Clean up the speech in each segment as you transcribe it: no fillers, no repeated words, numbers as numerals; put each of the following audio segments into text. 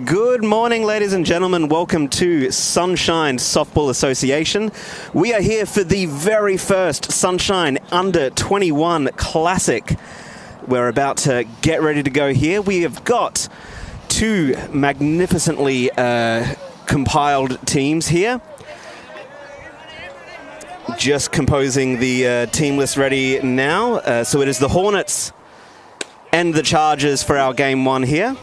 Good morning, ladies and gentlemen. Welcome to Sunshine Softball Association. We are here for the very first Sunshine Under 21 Classic. We're about to get ready to go here. We have got two magnificently compiled teams here. Just composing the team list ready now. So it is the Hornets and the Chargers for our game one here.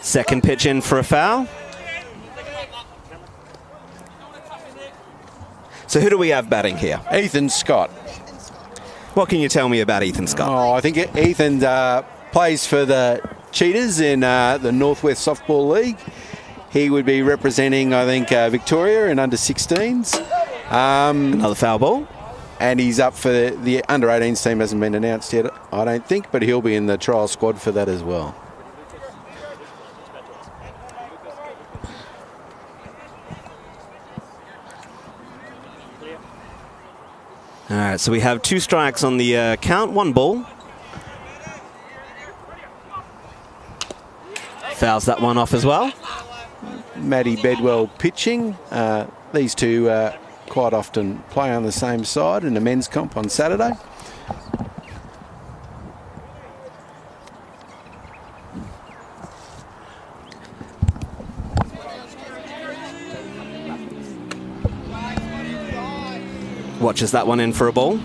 Second pitch in for a foul. So who do we have batting here? Ethan Scott. What can you tell me about Ethan Scott? Oh, I think Ethan plays for the Cheetahs in the Northwest Softball League. He would be representing, I think, Victoria in under 16s. Another foul ball. And he's up for the under 18s team. Hasn't been announced yet, I don't think, but he'll be in the trial squad for that as well. All right, so we have two strikes on the count, one ball. Fouls that one off as well. Matty Bedwell pitching. These two quite often play on the same side in the men's comp on Saturday. Watches that one in for a ball.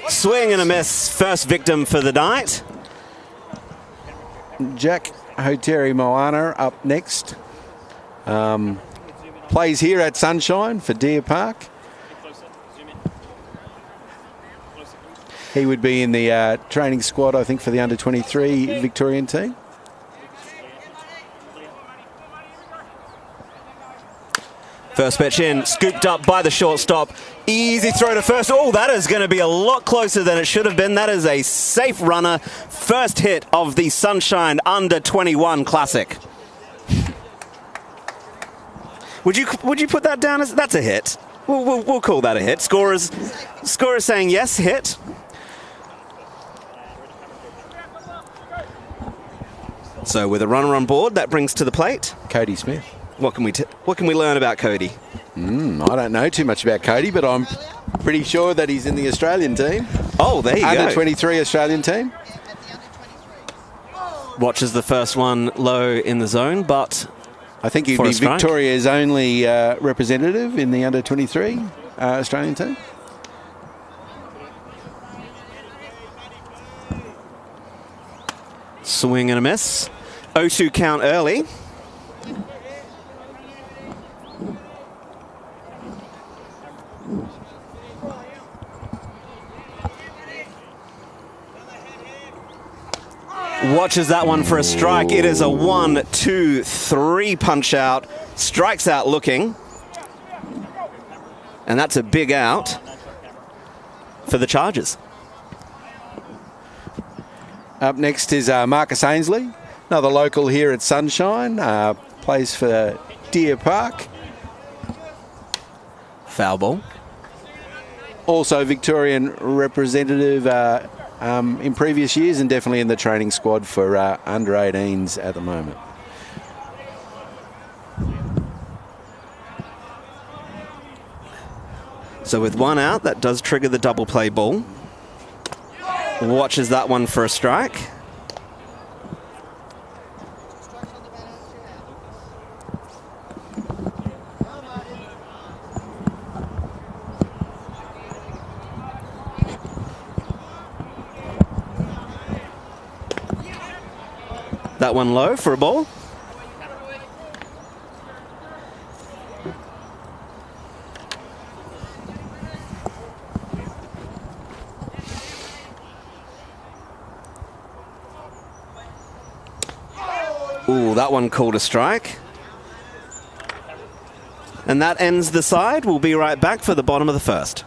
Swing and a miss. First victim for the night. Jack Hoteri Moana up next. Plays here at Sunshine for Deer Park. He would be in the training squad, I think, for the under-23 Victorian team. First pitch in, scooped up by the shortstop. Easy throw to first. Oh, that is going to be a lot closer than it should have been. That is a safe runner. First hit of the Sunshine Under-21 Classic. Would you put that down as that's a hit? We'll call that a hit. Scorers saying yes, hit. So with a runner on board, that brings to the plate Cody Smith. What can we learn about Cody? I don't know too much about Cody, but I'm pretty sure that he's in the Australian team. Oh, there you go. Under-23 Australian team. Watches the first one low in the zone, but I think he'd be Victoria's only representative in the under-23 Australian team. Swing and a miss. 0-2 count early. Watches that one for a strike. It is a 1-2-3 punch out. Strikes out looking. And that's a big out for the Chargers. Up next is Marcus Ainsley, another local here at Sunshine, plays for Deer Park. Foul ball. Also Victorian representative in previous years and definitely in the training squad for under 18s at the moment. So with one out, that does trigger the double play ball. Watches that one for a strike. That one low for a ball. Ooh, that one called a strike. And that ends the side. We'll be right back for the bottom of the first.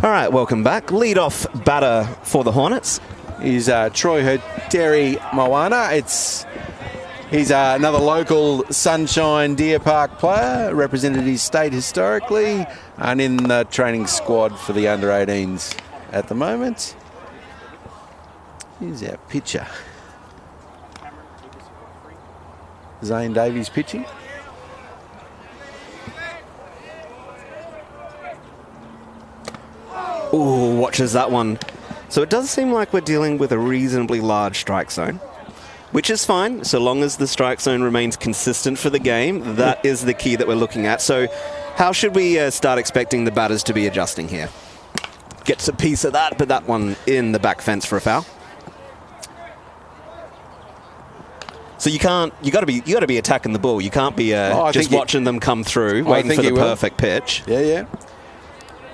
All right, welcome back. Lead-off batter for the Hornets is Troy Hoteri Moana. He's another local Sunshine Deer Park player, represented his state historically, and in the training squad for the under-18s at the moment. Here's our pitcher. Zane Davies pitching. Ooh, watches that one. So it does seem like we're dealing with a reasonably large strike zone, which is fine, so long as the strike zone remains consistent for the game. That is the key that we're looking at. So how should we start expecting the batters to be adjusting here? Gets a piece of that, but that one in the back fence for a foul. So you got to be attacking the ball. You can't be just watching them come through, waiting for the perfect pitch. Yeah.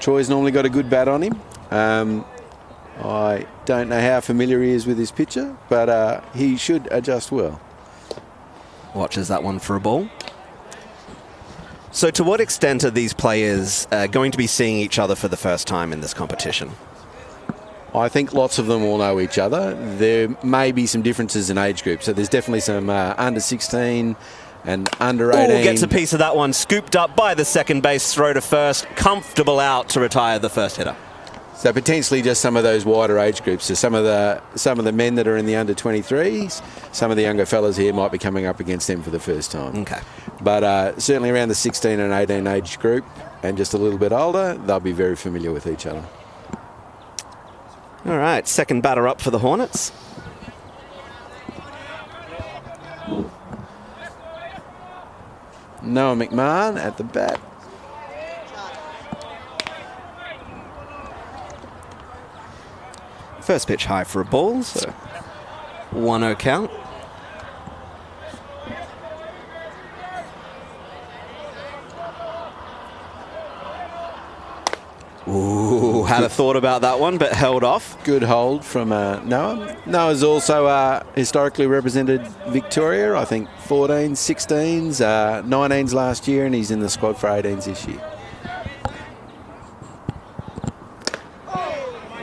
Troy's normally got a good bat on him. I don't know how familiar he is with his pitcher, but he should adjust well. Watches that one for a ball. So to what extent are these players going to be seeing each other for the first time in this competition? I think lots of them all know each other. There may be some differences in age groups, so there's definitely some under 16 and under 18. Oh, gets a piece of that one. Scooped up by the second base throw to first. Comfortable out to retire the first hitter. So potentially just some of those wider age groups. So some of the men that are in the under 23s, some of the younger fellas here might be coming up against them for the first time. Okay. But certainly around the 16 and 18 age group and just a little bit older, they'll be very familiar with each other. All right, second batter up for the Hornets. Noah McMahon at the bat. First pitch high for a ball, so 1-0 count. Ooh, had a thought about that one, but held off. Good hold from Noah. Noah's also historically represented Victoria, I think 14s, 16s, 19s last year, and he's in the squad for 18s this year.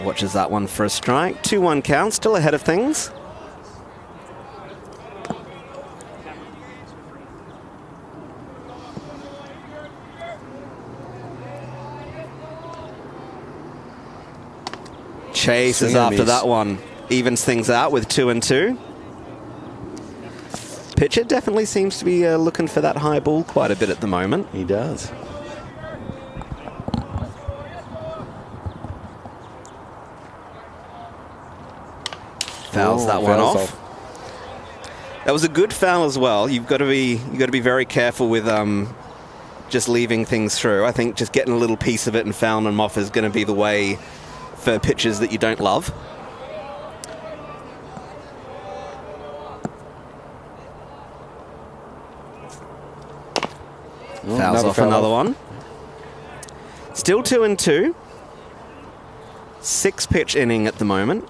Watches that one for a strike. 2-1 count, still ahead of things. Chases after that one. Evens things out with 2-2. Pitcher definitely seems to be looking for that high ball quite a bit at the moment. He does. Fouls that one off. That was a good foul as well. You've got to be very careful with just leaving things through. I think just getting a little piece of it and fouling them off is going to be the way for pitches that you don't love. Fouls off another one. Still 2-2. 6-pitch inning at the moment.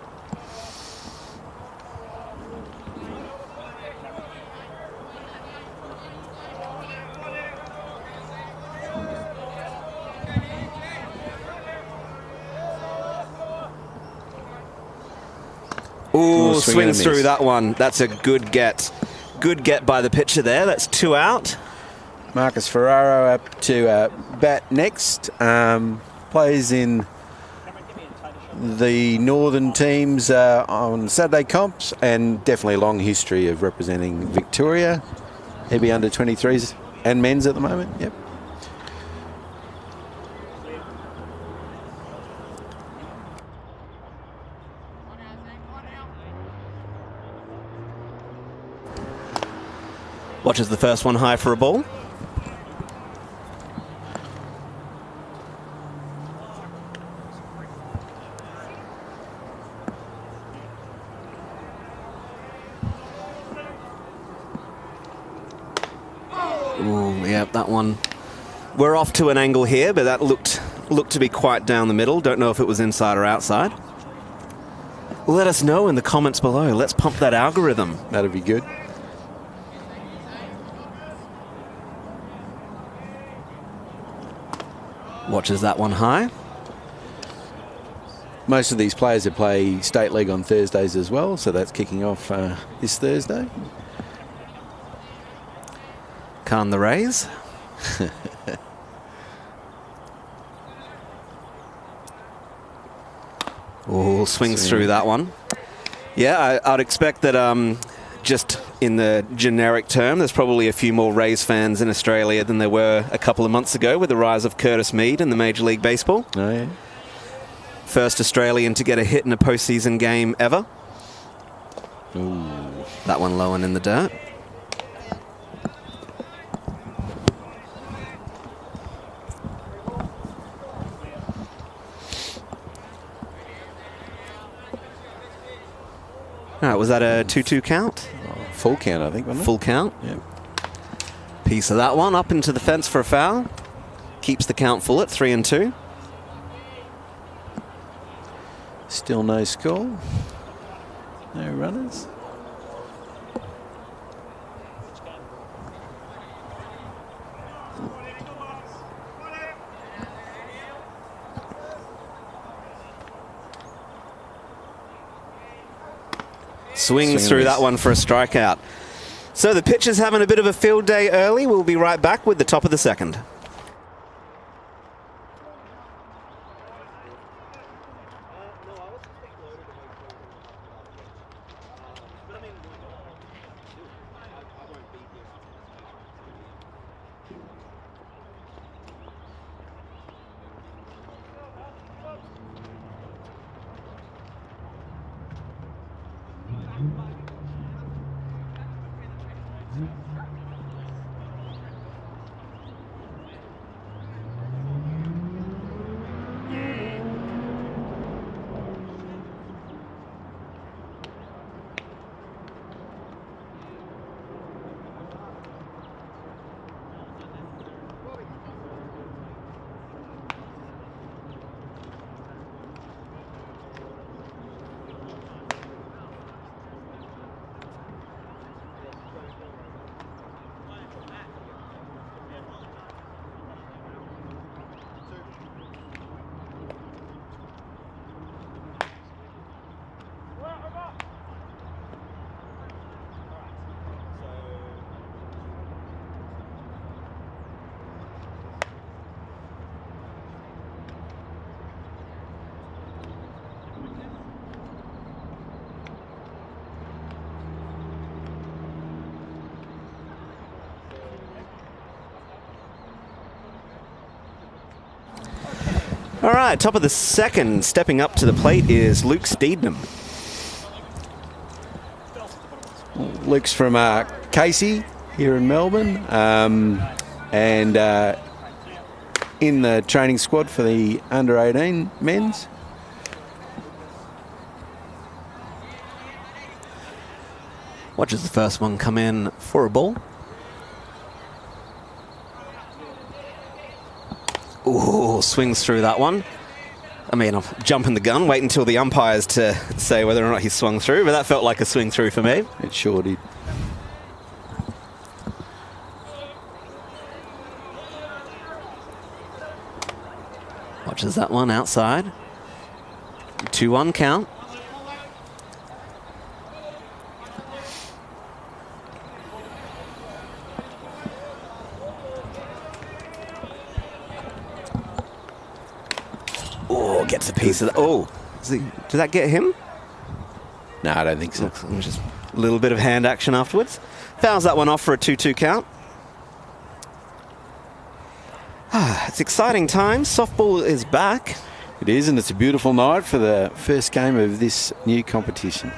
Ooh, swings through that one. That's a good get. Good get by the pitcher there. That's 2 out. Marcus Ferraro up to bat next. Plays in the northern teams on Saturday comps, and definitely a long history of representing Victoria. He'll be under 23s and men's at the moment. Yep. Watches the first one high for a ball. Ooh, yeah, that one. We're off to an angle here, but that looked to be quite down the middle. Don't know if it was inside or outside. Let us know in the comments below. Let's pump that algorithm. That'd be good. Watches that one high. Most of these players that play State League on Thursdays as well, so that's kicking off this Thursday. Can't the raise. Oh, swings through that one. Yeah, I'd expect that just in the generic term, there's probably a few more Rays fans in Australia than there were a couple of months ago with the rise of Curtis Mead in the Major League Baseball. Oh, yeah. First Australian to get a hit in a postseason game ever. Ooh. That one low and in the dirt. All right, was that a 2-2 count? Full count, I think, wasn't it? Full count. Yeah. Piece of that one up into the fence for a foul. Keeps the count full at 3-2. Still no score. No runners. Swings through that one for a strikeout. So the pitcher's having a bit of a field day early. We'll be right back with the top of the second. All right, top of the second, stepping up to the plate is Luke Steedman. Luke's from Casey here in Melbourne, and in the training squad for the under-18 men's. Watches the first one come in for a ball. Ooh, swings through that one. I mean, I'm jumping the gun, wait until the umpires to say whether or not he swung through, but that felt like a swing through for me. It sure did. Watches that one outside. 2-1 count. Oh, gets a piece of that. Oh, did that get him? No, I don't think so. Just a little bit of hand action afterwards. Fouls that one off for a 2-2 count. It's exciting times. Softball is back. It is, and it's a beautiful night for the first game of this new competition.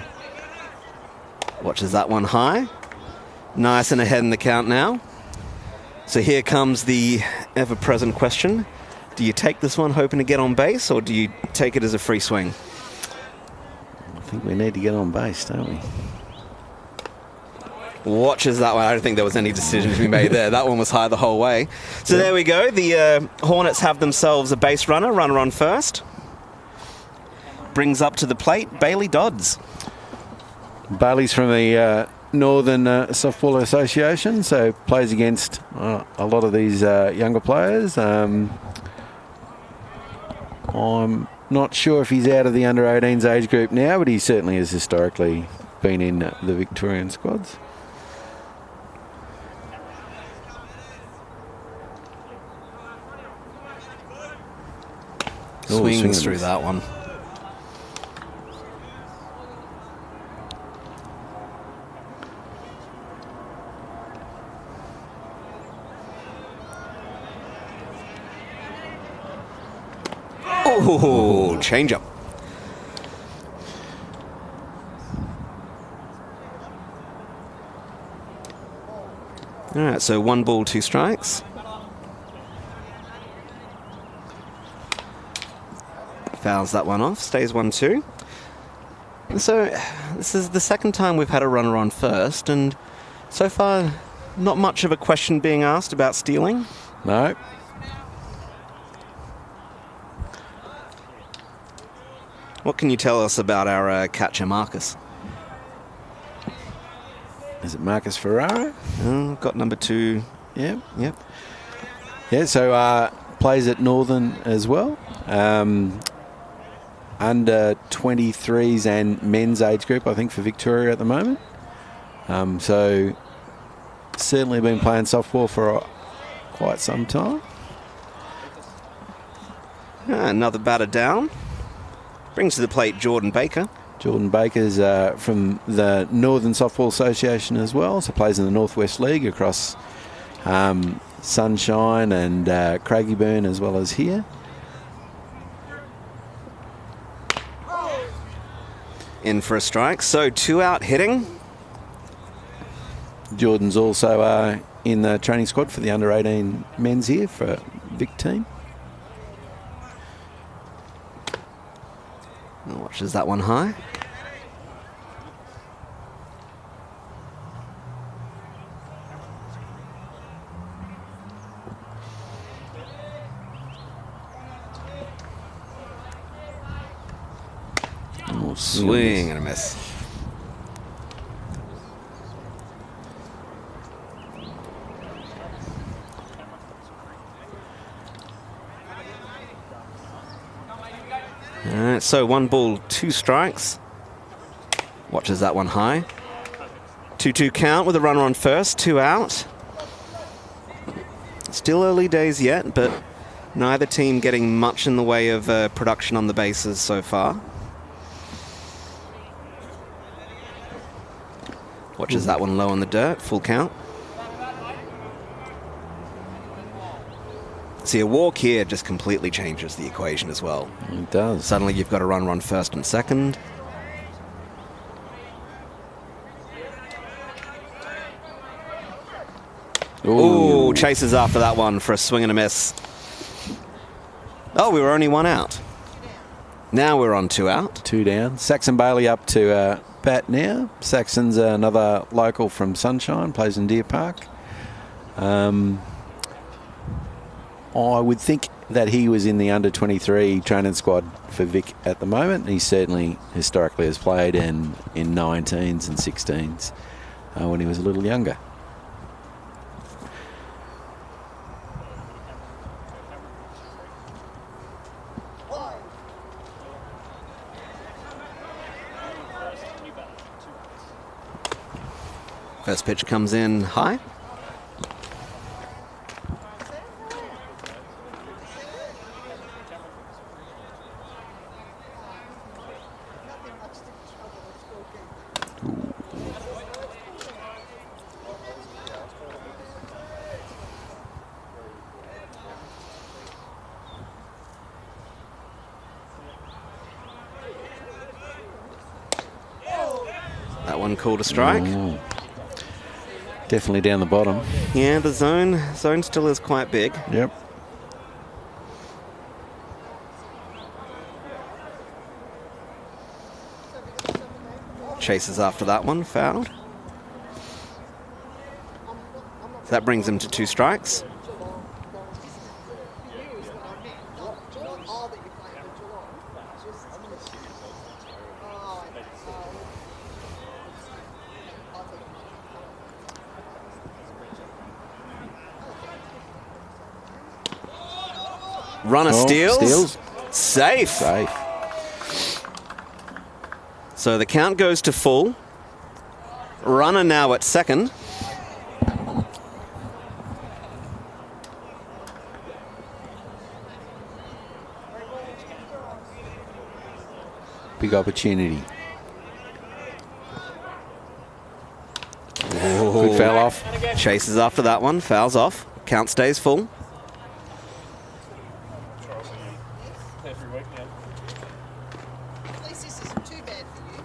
Watches that one high. Nice and ahead in the count now. So here comes the ever-present question. Do you take this one hoping to get on base, or do you take it as a free swing? I think we need to get on base, don't we? Watches that one. I don't think there was any decision to be made there. That one was high the whole way. So there we go. The Hornets have themselves a base runner on first. Brings up to the plate Bailey Dodds. Bailey's from the Northern Softball Association, so plays against a lot of these younger players. I'm not sure if he's out of the under-18s age group now, but he certainly has historically been in the Victorian squads. Swings through that one. Oh, change up. All right, so 1 ball, 2 strikes. Fouls that one off, stays 1-2. So this is the second time we've had a runner on first, and so far not much of a question being asked about stealing. No. What can you tell us about our catcher, Marcus? Is it Marcus Ferraro? Got number 2. Yeah. Yep. Yeah, so plays at Northern as well. Under 23s and men's age group, I think, for Victoria at the moment. So certainly been playing softball for quite some time. Another batter down. Brings to the plate Jordan Baker. Jordan Baker's from the Northern Softball Association as well, so plays in the Northwest League across Sunshine and Craigieburn as well as here. In for a strike, so 2 out hitting. Jordan's also in the training squad for the under-18 men's here for Vic team. Watches that one high. Swing and a miss. All right, so 1 ball, 2 strikes. Watches that one high. 2-2 count with a runner on first, 2 out. Still early days yet, but neither team getting much in the way of production on the bases so far. Watches that one low on the dirt, full count. See, a walk here just completely changes the equation as well. It does. Suddenly you've got a runner on first and second. Ooh, chases after that one for a swing and a miss. Oh, we were only 1 out. Now we're on 2 out. 2 down. Saxon Bailey up to bat now. Saxon's another local from Sunshine, plays in Deer Park. I would think that he was in the under-23 training squad for Vic at the moment. He certainly historically has played in 19s and 16s when he was a little younger. First pitch comes in high. That one called a strike. Ooh. Definitely down the bottom. Yeah, the zone still is quite big. Yep. Chases after that one, fouled. So that brings him to 2 strikes. Runner steals. Safe. Safe. So the count goes to full. Runner now at second. Big opportunity. Oh, good foul off. Chases after that one, fouls off. Count stays full. At least this isn't too bad for you.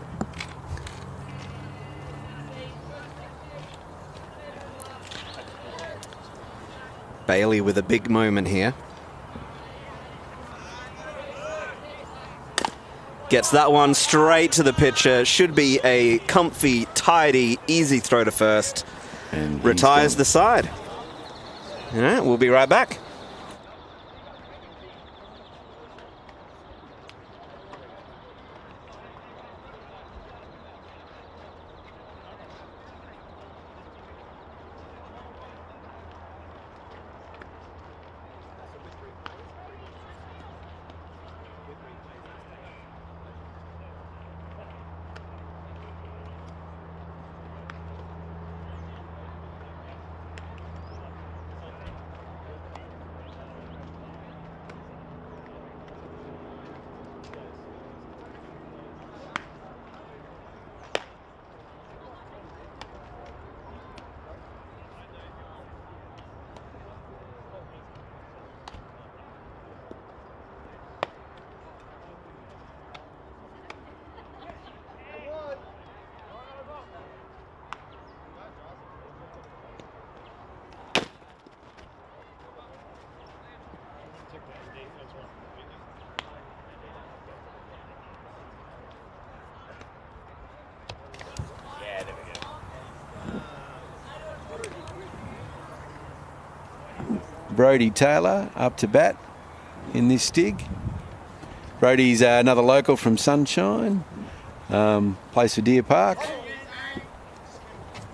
Bailey with a big moment here. Gets that one straight to the pitcher. Should be a comfy, tidy, easy throw to first. And retires the side. All right, we'll be right back. Brody Taylor up to bat in this stig. Brody's another local from Sunshine. Plays for Deer Park.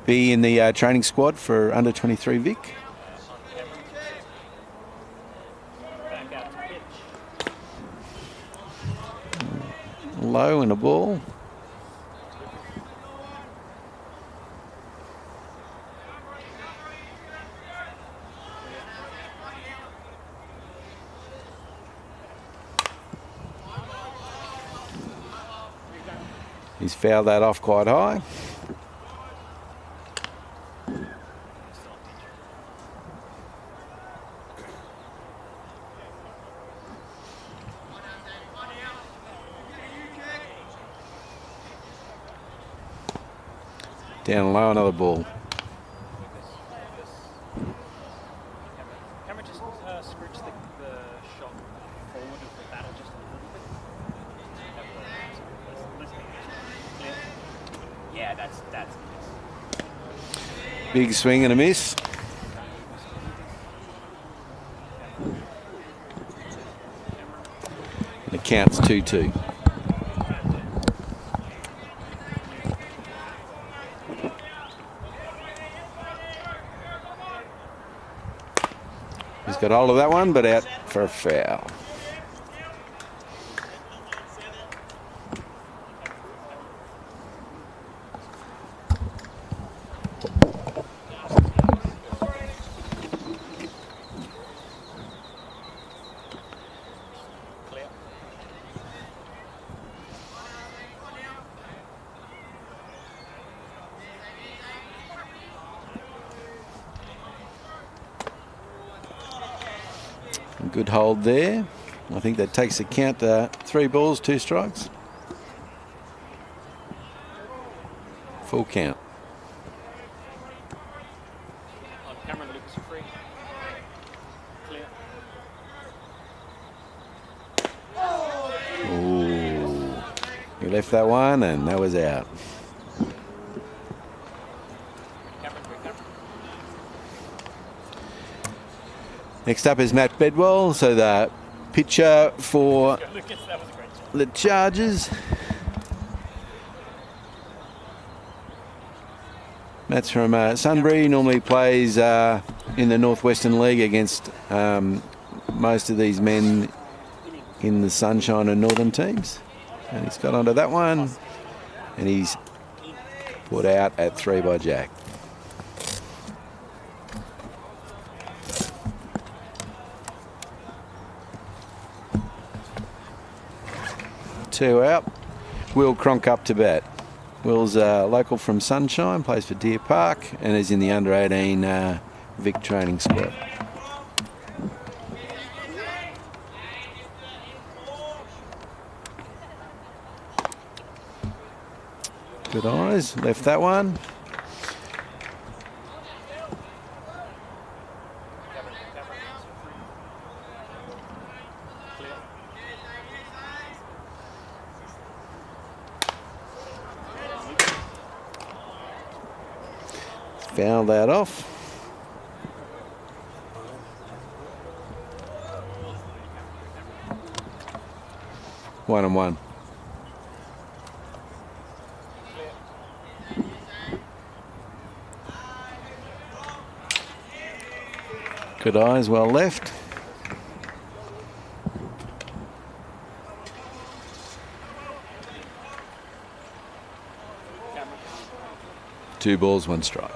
Be in the training squad for under 23 Vic. Low and a ball. He's fouled that off quite high. Down low, another ball. Camera just scrooge the shot forward of the battle just a little bit. Yeah, that's Big swing and a miss. And it counts 2-2. He's got hold of that one, but out for a foul. Good hold there. I think that takes the count to 3 balls, 2 strikes. Full count. on camera. Lucas, you're free. Clear. Ooh. He left that one and that was out. Next up is Matt Bedwell, so the pitcher for the Chargers. Matt's from Sunbury, normally plays in the Northwestern League against most of these men in the Sunshine and Northern teams. And he's got onto that one. And he's put out at 3 by Jack. Two out. Will Cronk up to bat. Will's local from Sunshine, plays for Deer Park, and is in the under 18 Vic training squad. Good eyes, left that one. Foul that off. One and one. Good eyes, well left. Two balls, one strike.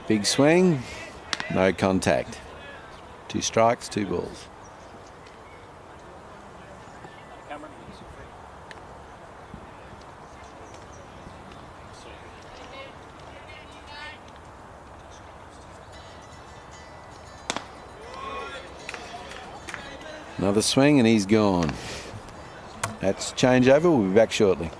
Big swing, no contact. 2 strikes, 2 balls. Another swing and he's gone. That's change over. We'll be back shortly.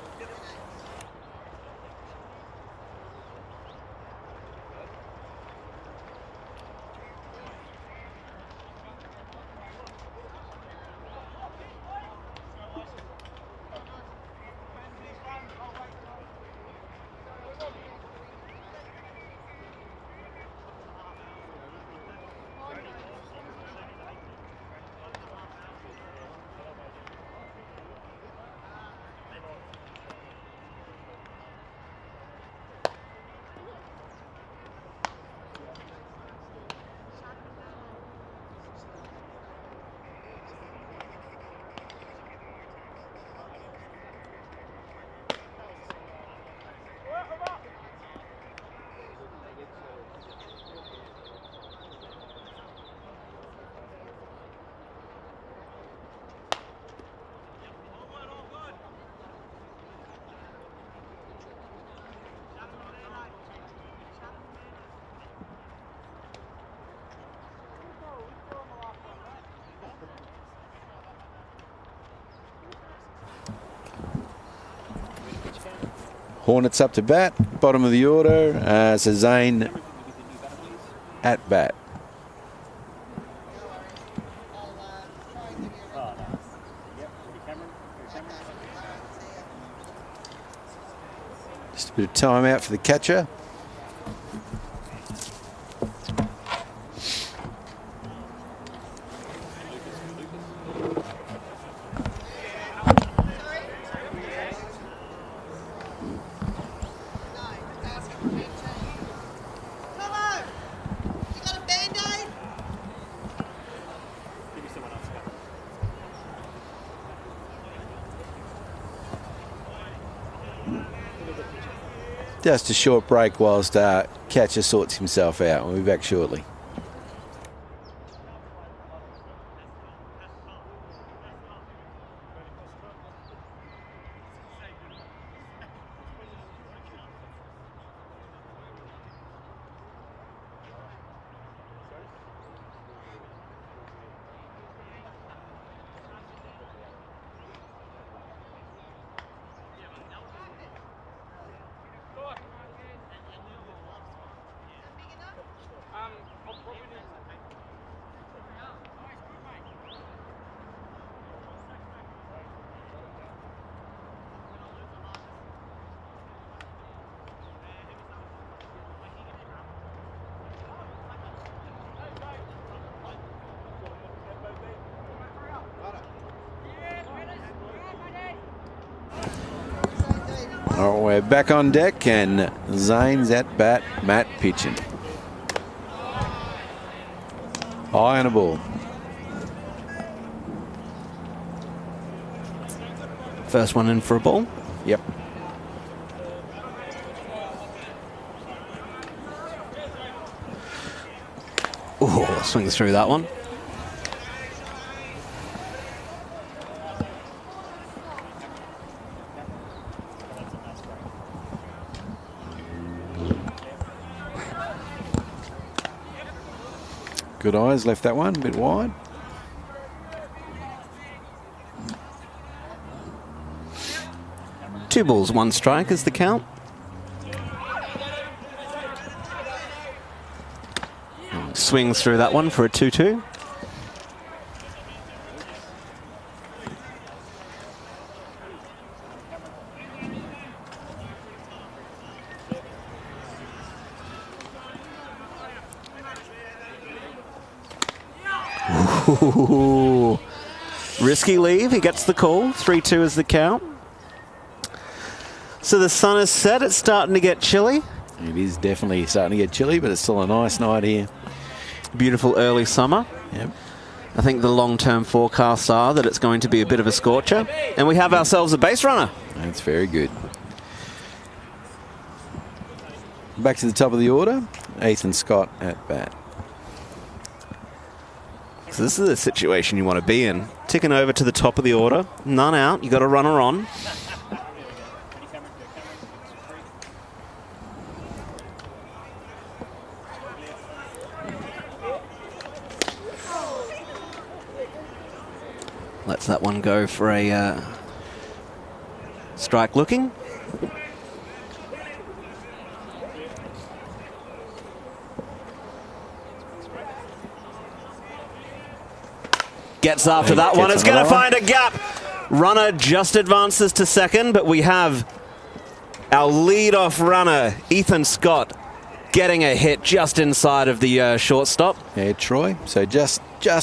Hornets up to bat, bottom of the order. So Zane at bat. Just a bit of time out for the catcher. Just a short break whilst catcher sorts himself out. We'll be back shortly. Oh, we're back on deck, and Zane's at bat, Matt pitching. High on a ball. First one in for a ball. Yep. Oh, swings through that one. Good eyes, left that one a bit wide. Two balls, one strike is the count. Swings through that one for a 2-2. Ooh. Risky leave. He gets the call. 3-2 is the count. So the sun is set. It's starting to get chilly. It is definitely starting to get chilly, but it's still a nice night here. Beautiful early summer. Yep. I think the long-term forecasts are that it's going to be a bit of a scorcher. And we have ourselves a base runner. That's very good. Back to the top of the order. Ethan Scott at bat. So this is the situation you want to be in. Ticking over to the top of the order. None out. You got a runner on. Lets that one go for a strike looking. Gets after that one. It's going to find a gap. Runner just advances to second, but we have our lead-off runner, Ethan Scott, getting a hit just inside of the shortstop. Yeah, Troy. So just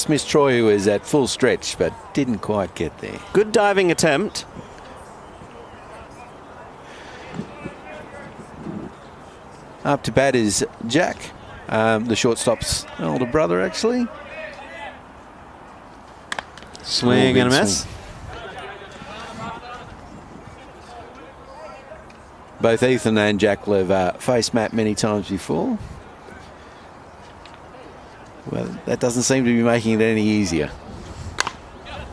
missed Troy, who was at full stretch, but didn't quite get there. Good diving attempt. Up to bat is Jack, the shortstop's older brother, actually. Swing and a miss. Both Ethan and Jack have faced Matt many times before. Well, that doesn't seem to be making it any easier.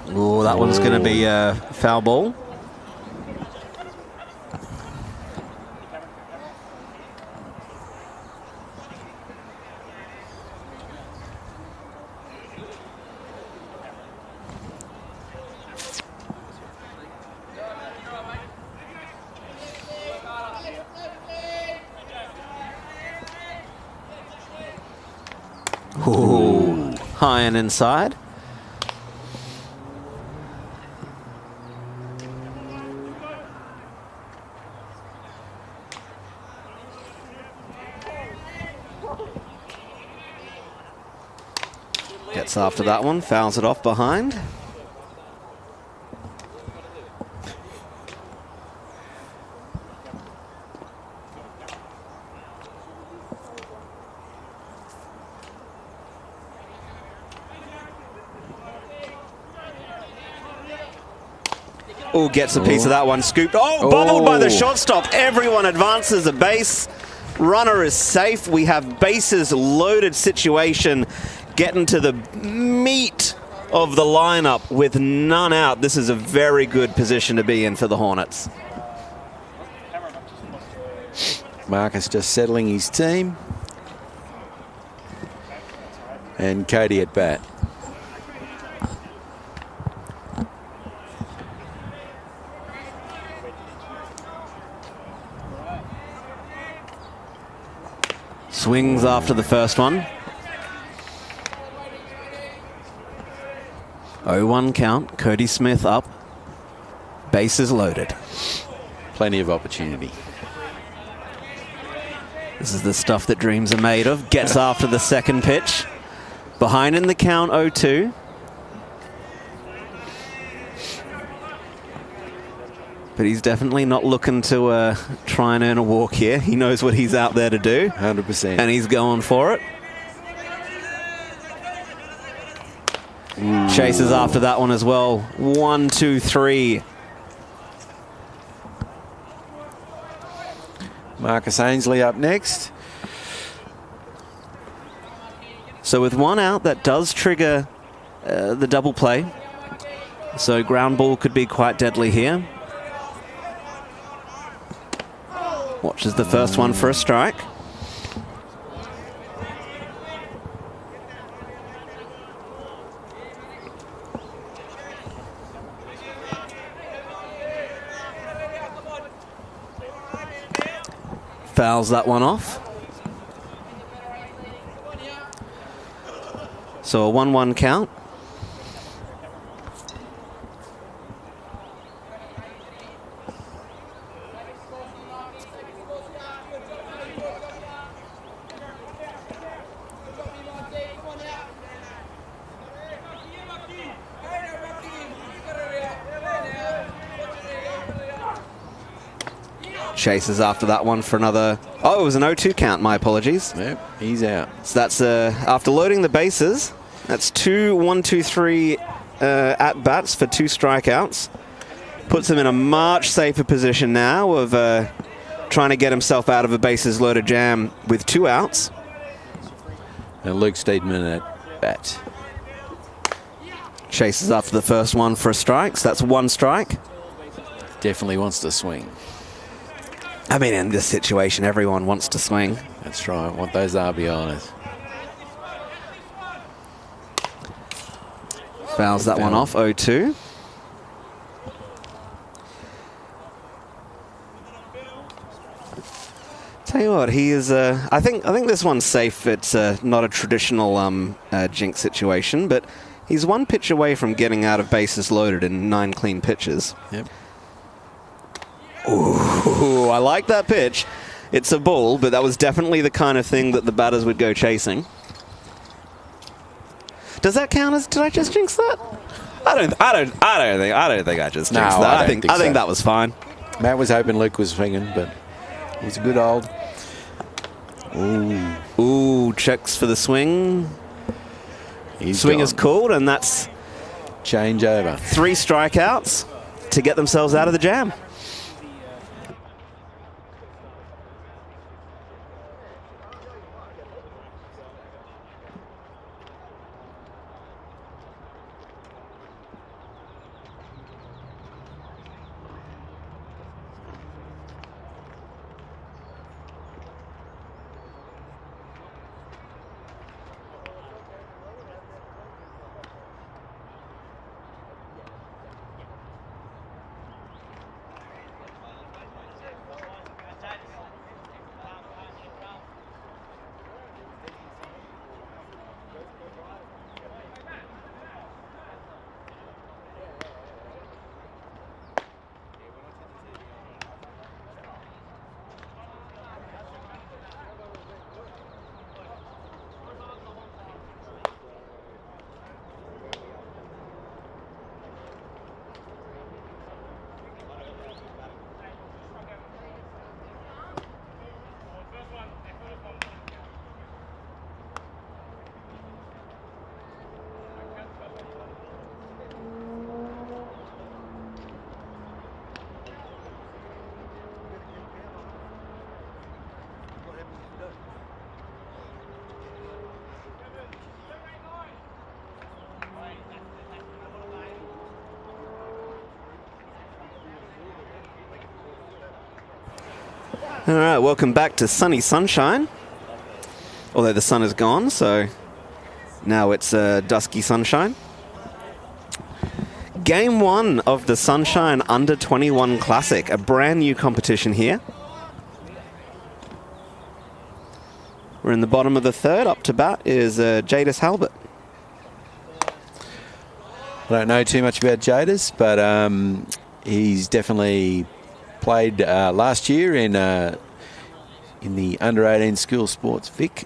Oh, that one's going to be a foul ball. Ooh, high and inside. Gets after that one, fouls it off behind. Oh, gets a piece of that one, scooped. Oh, bobbled by the shortstop. Everyone advances a base. Runner is safe. We have bases loaded situation. Getting to the meat of the lineup with none out. This is a very good position to be in for the Hornets. Marcus just settling his team. And Cody at bat. Swings after the first one. 0-1 count. Cody Smith up. Bases loaded. Plenty of opportunity. This is the stuff that dreams are made of. Gets after the second pitch. Behind in the count, 0-2. But he's definitely not looking to try and earn a walk here. He knows what he's out there to do. 100%. And he's going for it. Chases after that one as well. 1, 2, 3. Marcus Ainsley up next. So with one out, that does trigger the double play. So ground ball could be quite deadly here. Watches the first one for a strike. Fouls that one off. So a 1-1 count. Chases after that one for another. Oh, it was an 0-2 count. My apologies. Yep, he's out. So that's after loading the bases. That's 2 1 2 3 at bats for 2 strikeouts. Puts him in a much safer position now of trying to get himself out of a bases loaded jam with 2 outs. And Luke Steedman at bat. Chases after the first one for a strike. So that's 1 strike. Definitely wants to swing. I mean, in this situation, everyone wants to swing. That's right. Want those RBIs. Fouls that one off. 0-2. Tell you what, he is. I think this one's safe. It's not a traditional jinx situation, but he's 1 pitch away from getting out of bases loaded in 9 clean pitches. Yep. Ooh, I like that pitch. It's a ball, but that was definitely the kind of thing that the batters would go chasing. Does that count as? Did I just jinx that? I don't think I just jinxed that. I think that was fine. Matt was hoping Luke was swinging, but it was a good old. Ooh, checks for the swing. Swing is called, and that's change over. 3 strikeouts to get themselves out of the jam. All right, welcome back to sunny sunshine. Although the sun is gone, so now it's dusky sunshine. Game 1 of the Sunshine Under 21 Classic, a brand new competition here. We're in the bottom of the 3rd. Up to bat is Jadis Halbert. I don't know too much about Jadis, but he's definitely played last year in the under-18 school sports Vic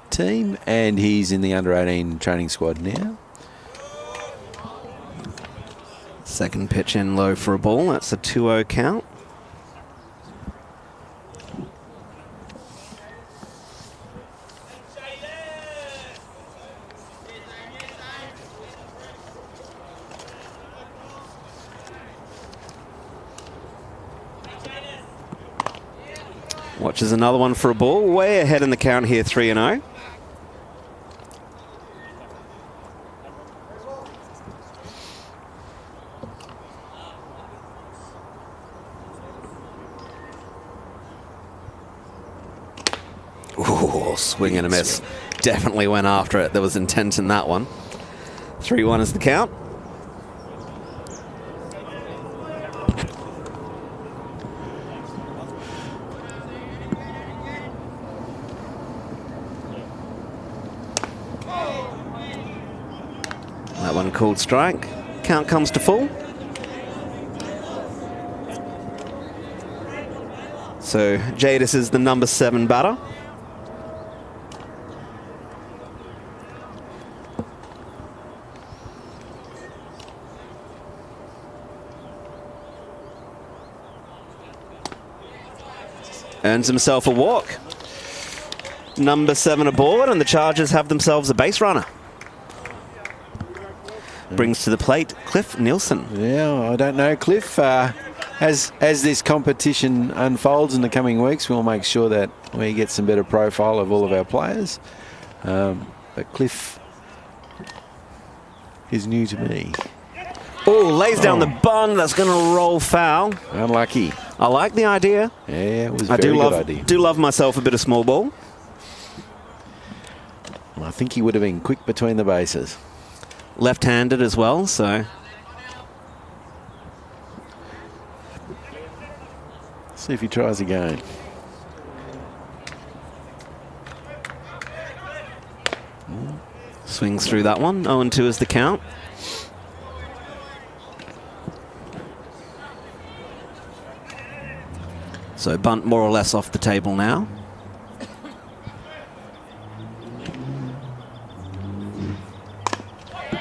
team, and he's in the under-18 training squad now. Second pitch in low for a ball. That's a 2-0 count. Watches another one for a ball. Way ahead in the count here, 3-0. Ooh, swing and a miss. Definitely went after it. There was intent in that one. 3-1 is the count. That one called strike. Count comes to full. So Jadis is the number 7 batter. Earns himself a walk. Number 7 aboard, and the Chargers have themselves a base runner. Brings to the plate Cliff Nielsen. Yeah, I don't know, Cliff. As this competition unfolds in the coming weeks, we'll make sure that we get some better profile of all of our players. But Cliff is new to me. Oh, lays down the bun. That's going to roll foul. Unlucky. I like the idea. Yeah, it was a very good idea. Do love myself a bit of small ball. Well, I think he would have been quick between the bases. Left-handed as well, so. See if he tries again. Swings through that one. 0-2 is the count. So bunt more or less off the table now.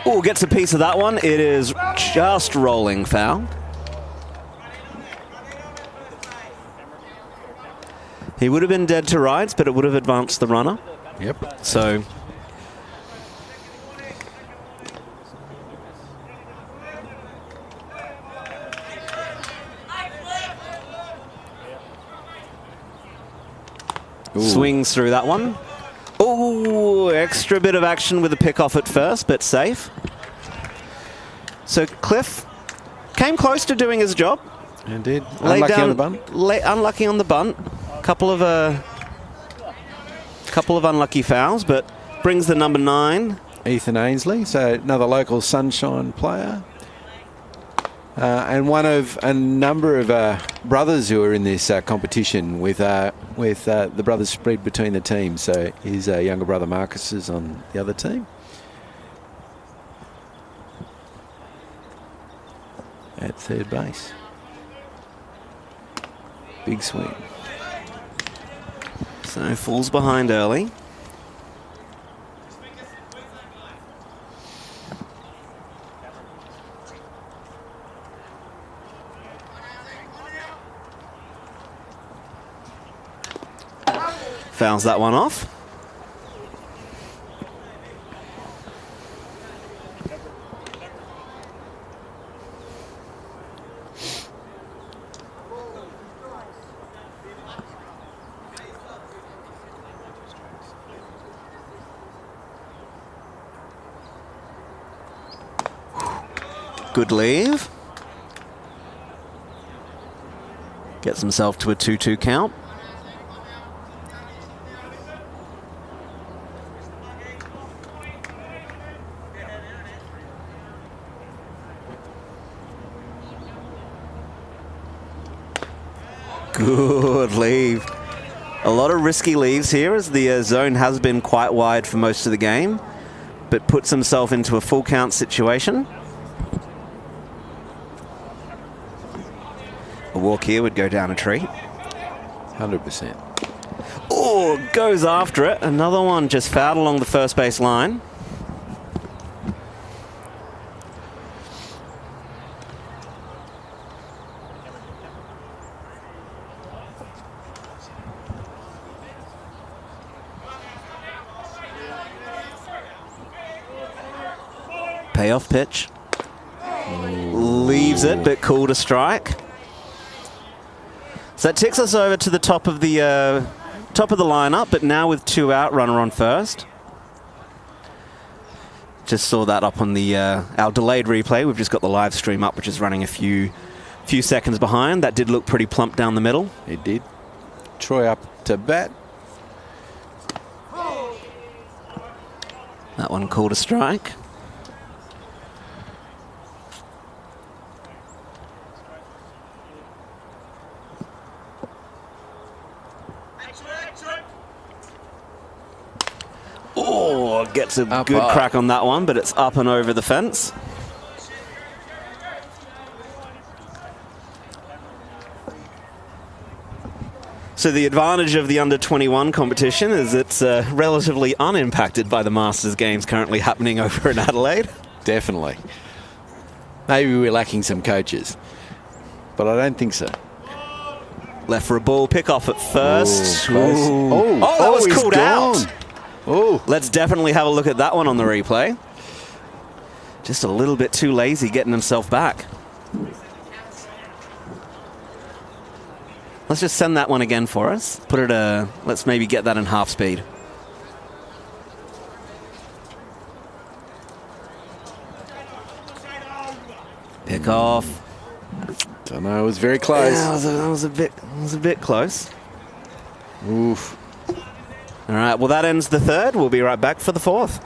Oh, gets a piece of that one. It is just rolling foul. He would have been dead to rights, but it would have advanced the runner. Yep. So swings through that one. Oh, extra bit of action with a pick off at first, but safe. So Cliff came close to doing his job. Indeed. Laid Unlucky down, on the bunt. Unlucky on the bunt. Couple of unlucky fouls, but brings the number 9. Ethan Ainsley, so another local Sunshine player. And one of a number of brothers who are in this competition with the brothers spread between the teams. So his younger brother Marcus is on the other team. At third base. Big swing. So falls behind early. Fouls that one off. Good leave. Gets himself to a 2-2 count. Good leave. A lot of risky leaves here as the zone has been quite wide for most of the game, but puts himself into a full count situation. A walk here would go down a tree. 100%. Oh, goes after it. Another one just fouled along the first base line. Payoff pitch. Leaves it, but cool to strike. So that takes us over to the top of the lineup, but now with 2 out, runner on first. Just saw that up on the our delayed replay. We've just got the live stream up, which is running a few seconds behind. That did look pretty plump down the middle. It did. Troy up to bat. That one called a strike. Oh, gets a good crack on that one, but it's up and over the fence. So the advantage of the under-21 competition is it's relatively unimpacted by the Masters games currently happening over in Adelaide. Definitely. Maybe we're lacking some coaches, but I don't think so. Left for a ball, pick off at first. Oh, that was called out. Oh, Let's definitely have a look at that one on the replay. Just a little bit too lazy getting himself back. Let's just send that one again for us. Put it let's maybe get that in half speed. Pick off. Don't know, it was very close. Yeah, that was a bit close. Oof. All right, well that ends the third. We'll be right back for the fourth.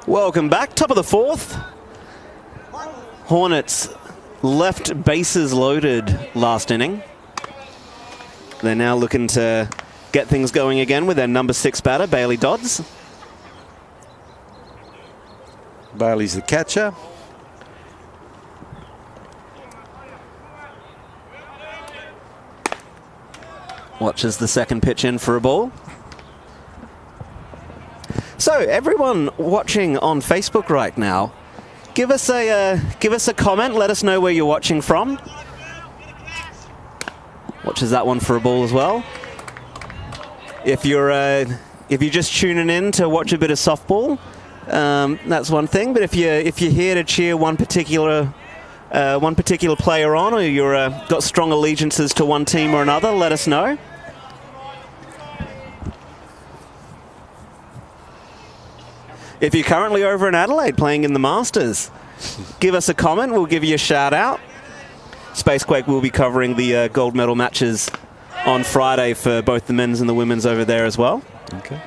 Welcome back. Top of the fourth. Hornets left bases loaded last inning. They're now looking to get things going again with their number 6 batter, Bailey Dodds. Bailey's the catcher. Watches the second pitch in for a ball. So everyone watching on Facebook right now, give us a comment. Let us know where you're watching from. Watches that one for a ball as well. If you're just tuning in to watch a bit of softball, that's one thing. But if you're here to cheer one particular player on, or you're got strong allegiances to one team or another, let us know. If you're currently over in Adelaide playing in the Masters, give us a comment. We'll give you a shout out. Spacequake will be covering the gold medal matches on Friday for both the men's and the women's over there as well. Okay.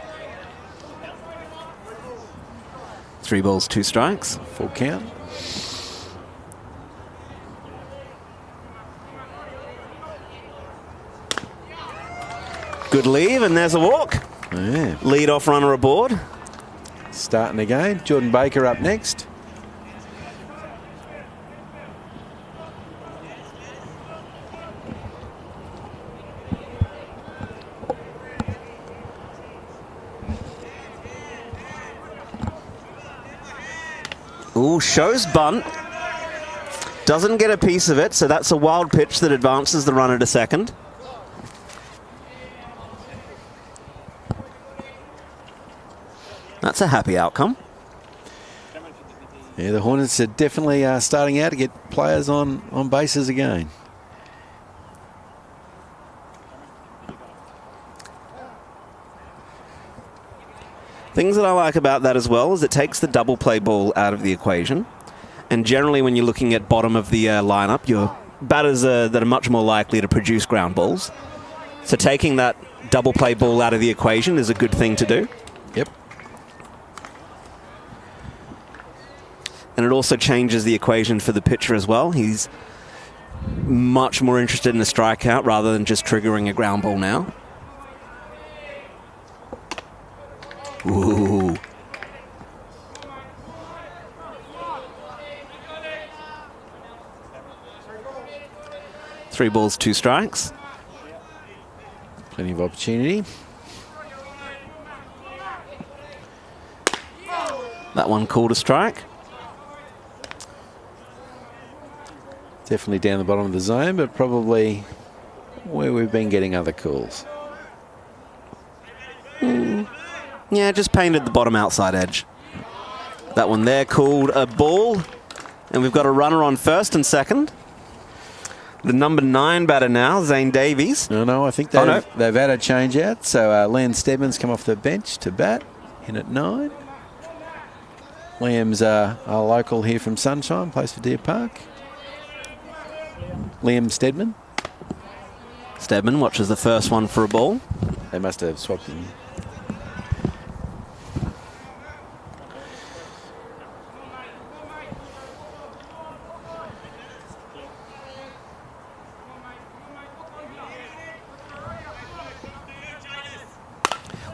3 balls, 2 strikes. Full count. Good leave, and there's a walk. Yeah. Lead off runner aboard. Starting again. Jordan Baker up next. Ooh, shows bunt. Doesn't get a piece of it, so that's a wild pitch that advances the runner to second. That's a happy outcome. Yeah, the Hornets are definitely starting out to get players on bases again. Things that I like about that as well is it takes the double play ball out of the equation. And generally when you're looking at bottom of the lineup, your batters that are much more likely to produce ground balls. So taking that double play ball out of the equation is a good thing to do. Yep. And it also changes the equation for the pitcher as well. He's much more interested in a strikeout rather than just triggering a ground ball now. Ooh. Three balls, two strikes. Plenty of opportunity. That one called a strike. Definitely down the bottom of the zone, but probably where we've been getting other calls. Yeah, just painted the bottom outside edge. That one there called a ball. And we've got a runner on first and second. The number 9 batter now, Zane Davies. No, I think they've had a change out. So Liam Stedman's come off the bench to bat, in at 9. Liam's a local here from Sunshine, plays for Deer Park. Liam Stedman. Stedman watches the first one for a ball. They must have swapped him.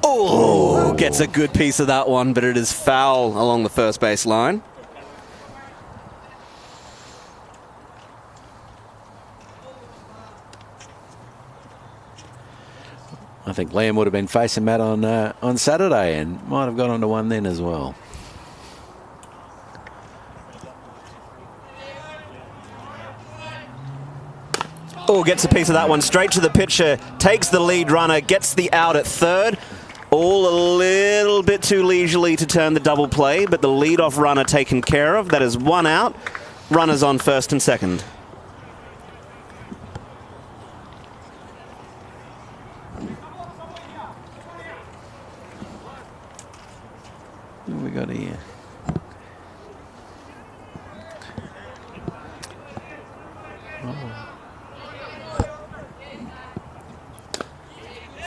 Oh, gets a good piece of that one, but it is foul along the first base line. I think Liam would have been facing Matt on Saturday and might have got onto one then as well. Oh, gets a piece of that one straight to the pitcher, takes the lead runner, gets the out at third. All a little bit too leisurely to turn the double play, but the leadoff runner taken care of. That is one out. Runners on first and second. What have we got here?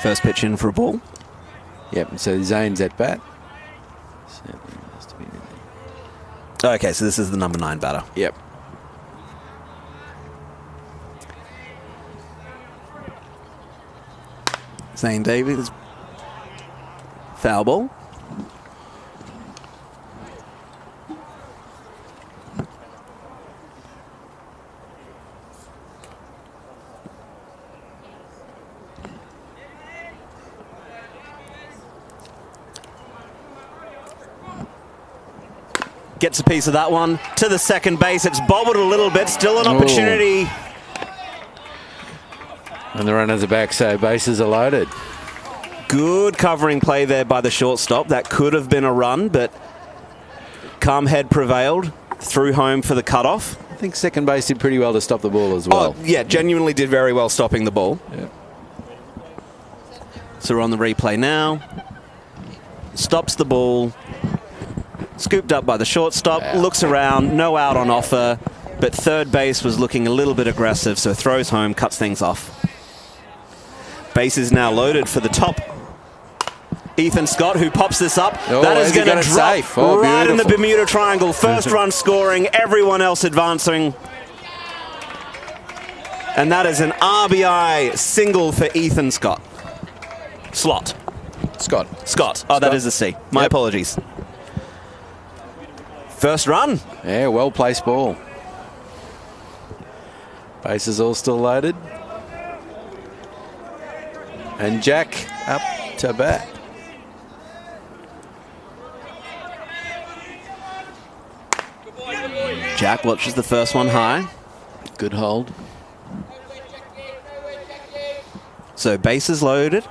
First pitch in for a ball. Yep, so Zane's at bat. Okay, so this is the number 9 batter. Yep. Zane Davies. Foul ball. Gets a piece of that one to the second base. It's bobbled a little bit. Still an opportunity. And the runners are back, so bases are loaded. Good covering play there by the shortstop. That could have been a run, but calm head prevailed. Threw home for the cutoff. I think second base did pretty well to stop the ball as well. Oh, yeah, genuinely did very well stopping the ball. Yep. So we're on the replay now. Stops the ball. Scooped up by the shortstop, looks around, no out on offer, but third base was looking a little bit aggressive, so throws home, cuts things off. Base is now loaded for the top. Ethan Scott, who pops this up. Oh, that is going to drop right in the beautiful. Bermuda Triangle. First run scoring, everyone else advancing. And that is an RBI single for Ethan Scott. Scott. Oh, that is a C. My apologies. First run. Yeah, well-placed ball. Bases all still loaded. And Jack up to bat. Jack watches the first one high. Good hold. So bases loaded.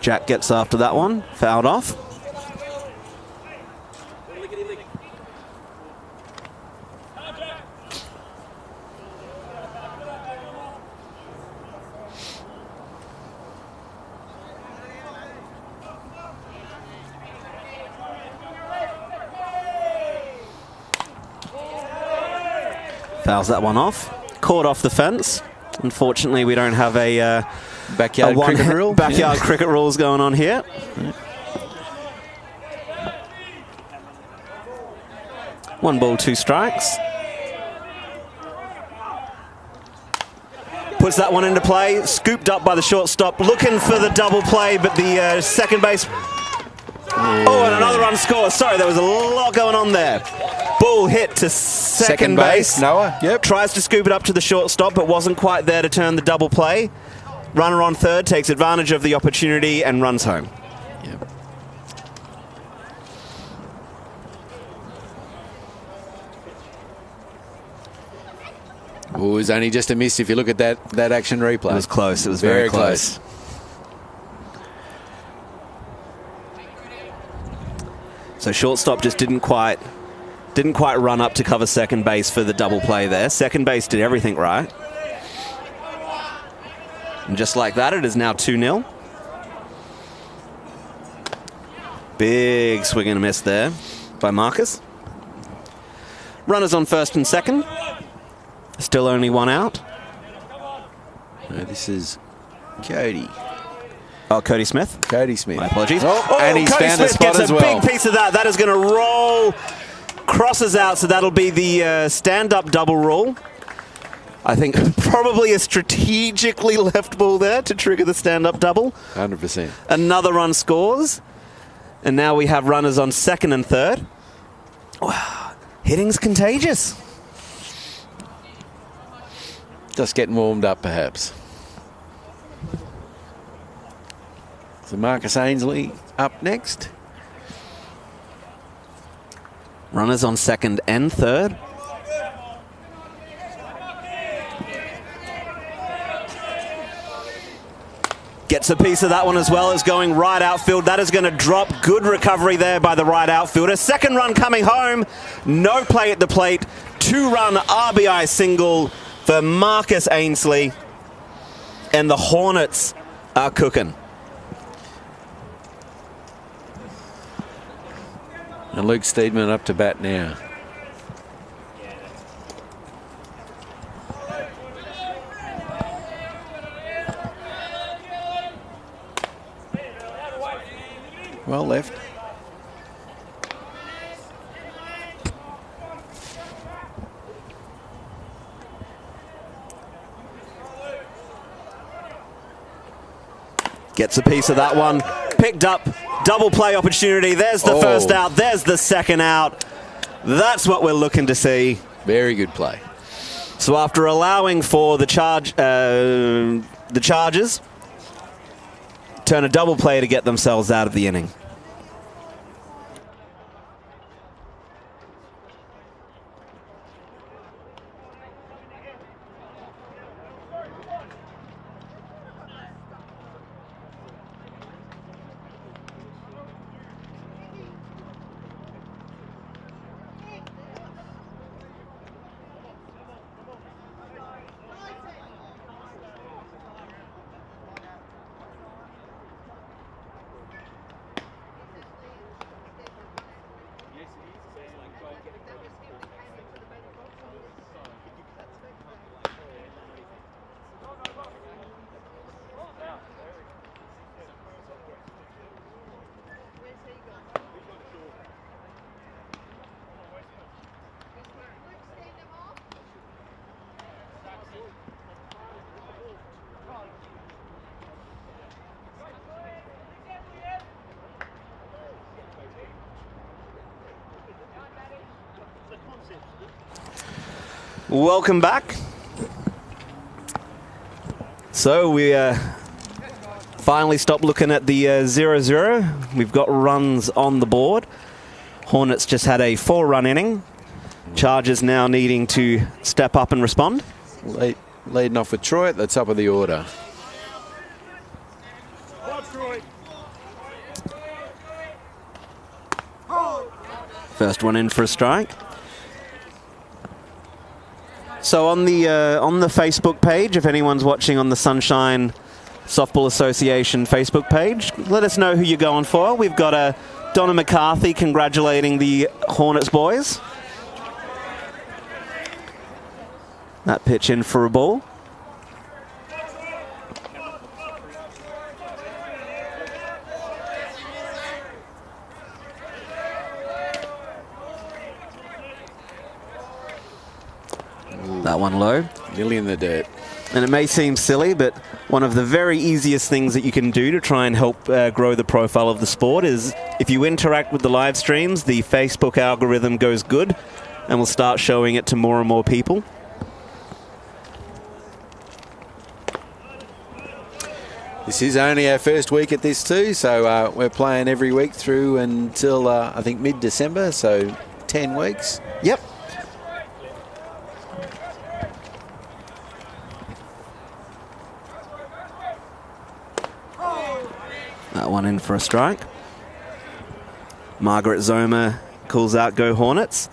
Jack gets after that one, fouled off. Fouls that one off. Caught off the fence. Unfortunately, we don't have a backyard cricket rule. Backyard cricket rules going on here. Yeah. 1 ball, 2 strikes. Puts that one into play. Scooped up by the shortstop. Looking for the double play, but the second base. Oh, and another run score. Sorry, there was a lot going on there. Ball hit to second base. Noah, yep. Tries to scoop it up to the shortstop, but wasn't quite there to turn the double play. Runner on third takes advantage of the opportunity and runs home. Yep. Oh, it was only just a miss if you look at that action replay. It was close. It was very close. So shortstop just didn't quite run up to cover second base for the double play there. Second base did everything right. And just like that, it is now 2-0. Big swing and a miss there by Marcus. Runners on first and second. Still only 1 out. No, this is Cody. Oh, Cody Smith. Cody Smith. My apologies. Oh, and he's Cody found Smith a spot gets as a well. big piece of that. That is going to roll. Crosses out, so that'll be the stand-up double rule. I think probably a strategically left ball there to trigger the stand-up double. 100%. Another run scores. And now we have runners on second and third. Wow. Hitting's contagious. Just getting warmed up, perhaps. So Marcus Ainsley up next. Runners on second and third. Gets a piece of that one as well as going right outfield. That is going to drop. Good recovery there by the right outfielder. Second run coming home. No play at the plate. 2-run RBI single for Marcus Ainsley. And the Hornets are cooking. And Luke Steedman up to bat now. Well left. Gets a piece of that one. Picked up. Double play opportunity. There's the first out. There's the second out. That's what we're looking to see. Very good play. So after allowing for the Chargers, turn a double play to get themselves out of the inning. Welcome back. So we finally stopped looking at the 0-0. We've got runs on the board. Hornets just had a 4-run inning. Chargers now needing to step up and respond. Leading off with Troy at the top of the order. First one in for a strike. So on the Facebook page, if anyone's watching on the Sunshine Softball Association Facebook page, let us know who you're going for. We've got Donna McCarthy congratulating the Hornets boys. That pitch in for a ball. That one low. Nearly in the dirt. And it may seem silly, but one of the very easiest things that you can do to try and help grow the profile of the sport is if you interact with the live streams, the Facebook algorithm goes good and will start showing it to more and more people. This is only our first week at this too, so we're playing every week through until I think mid-December, so 10 weeks. Yep. That one in for a strike. Margaret Zoma calls out "Go Hornets."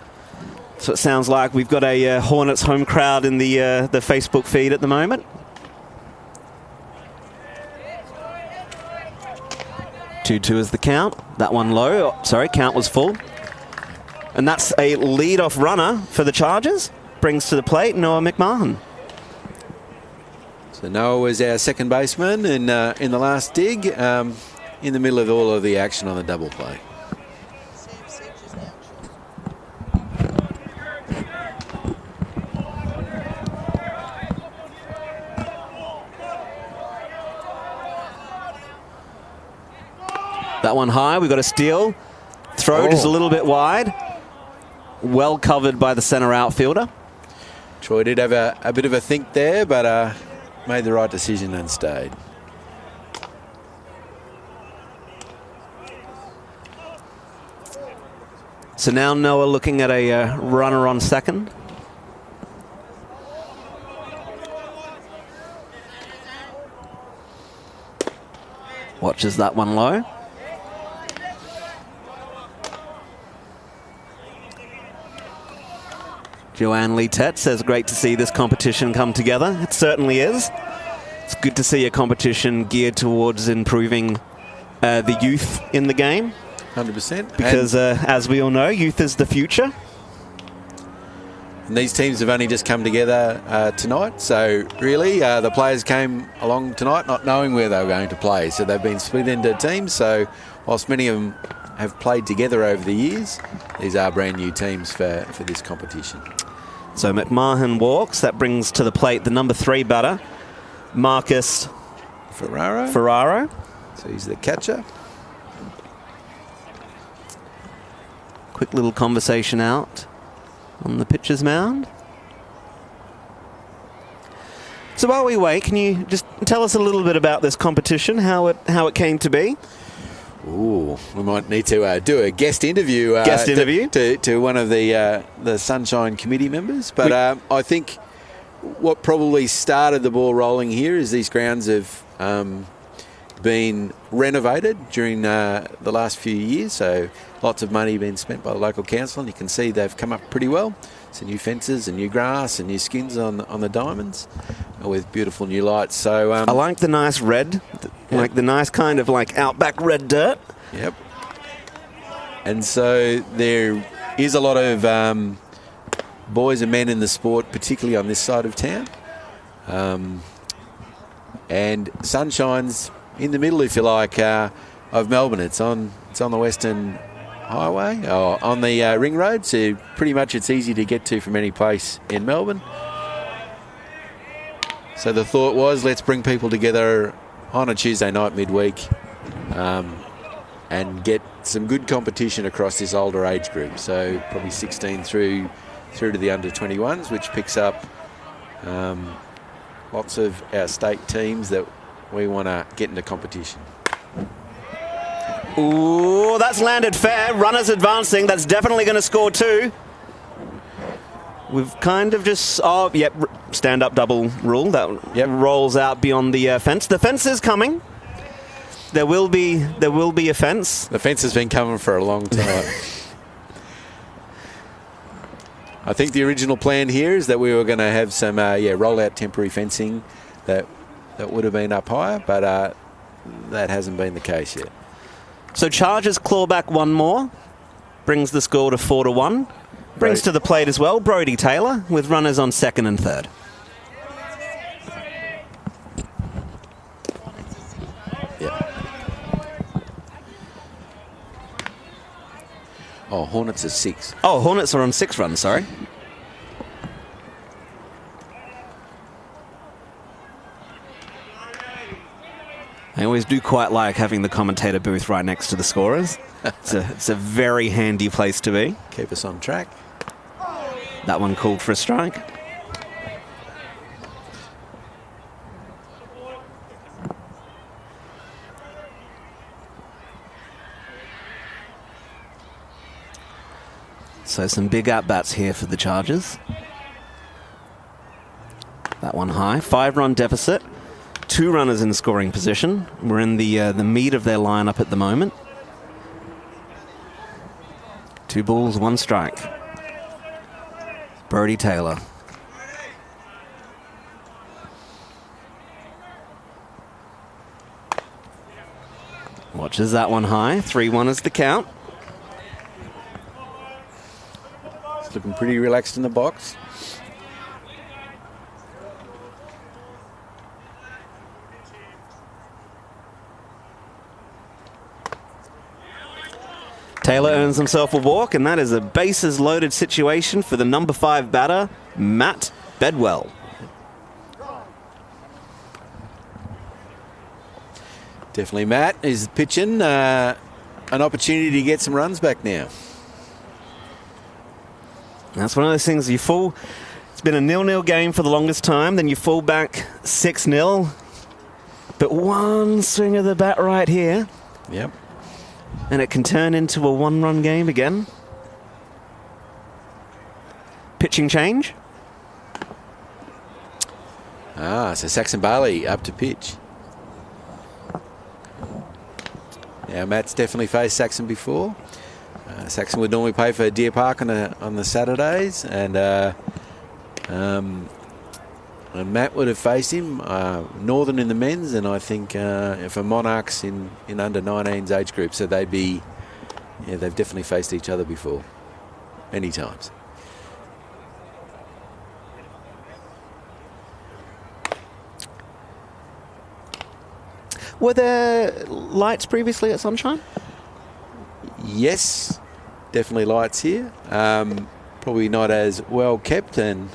So it sounds like we've got a Hornets home crowd in the Facebook feed at the moment. 2-2 is the count. That one low. Oh, sorry, count was full. And that's a lead-off runner for the Chargers. Brings to the plate Noah McMahon. So Noah was our second baseman in the last dig, in the middle of all of the action on the double play. That one high. We got a steal. Throw just a little bit wide. Well covered by the center outfielder. Troy did have a bit of a think there, but made the right decision and stayed. So now Noah looking at a runner on second. Watches that one low. Joanne Lee Tett says, great to see this competition come together. It certainly is. It's good to see a competition geared towards improving the youth in the game. 100%. Because as we all know, youth is the future. And these teams have only just come together tonight. So really, the players came along tonight not knowing where they were going to play. So they've been split into teams. So whilst many of them have played together over the years, these are brand new teams for this competition. So McMahon walks. That brings to the plate the number 3 batter, Marcus Ferraro. So he's the catcher. Quick little conversation out on the pitcher's mound. So while we wait, can you just tell us a little bit about this competition, how it came to be? Ooh, we might need to do a guest interview. To one of the Sunshine Committee members. But I think what probably started the ball rolling here is these grounds have been renovated during the last few years. So lots of money been spent by the local council, and you can see they've come up pretty well. So new fences and new grass and new skins on the diamonds with beautiful new lights. So I like the nice red, like the nice kind of like outback red dirt. Yep. And so there is a lot of boys and men in the sport, particularly on this side of town. And Sunshine's in the middle, if you like, of Melbourne. It's on the Western Highway, or on the Ring Road, so pretty much it's easy to get to from any place in Melbourne. So the thought was, let's bring people together on a Tuesday night midweek and get some good competition across this older age group. So probably 16 through to the under 21s, which picks up lots of our state teams that we want to get into competition. Ooh, that's landed fair. Runners advancing. That's definitely going to score 2. We've kind of just... Oh, yep, stand-up double rule. That rolls out beyond the fence. The fence is coming. There will be a fence. The fence has been coming for a long time. I think the original plan here is that we were going to have some roll-out temporary fencing that would have been up higher, but that hasn't been the case yet. So Chargers claw back one more, brings the score to 4-1. Brings to the plate as well Brodie Taylor with runners on second and third. Oh, Hornets are 6. Oh, Hornets are on 6 runs, sorry. I always do quite like having the commentator booth right next to the scorers. It's a very handy place to be. Keep us on track. That one called for a strike. So some big at-bats here for the Chargers. That one high. 5-run deficit. 2 runners in scoring position. We're in the meat of their lineup at the moment. 2 balls, 1 strike. Brodie Taylor. Watches that one high. 3-1 is the count. It's looking pretty relaxed in the box. Taylor earns himself a walk, and that is a bases-loaded situation for the number 5 batter, Matt Bedwell. Definitely Matt is pitching. An opportunity to get some runs back now. That's one of those things you fall. It's been a 0-0 game for the longest time. Then you fall back 6-0. But one swing of the bat right here. Yep. And it can turn into a 1-run game again. Pitching change. So Saxon Barley up to pitch. Now Matt's definitely faced Saxon before. Saxon would normally play for Deer Park on the Saturdays, and Matt would have faced him. Northern in the men's, and I think for Monarchs in under 19s age group. So they've definitely faced each other before, many times. Were there lights previously at Sunshine? Yes, definitely lights here. Probably not as well kept and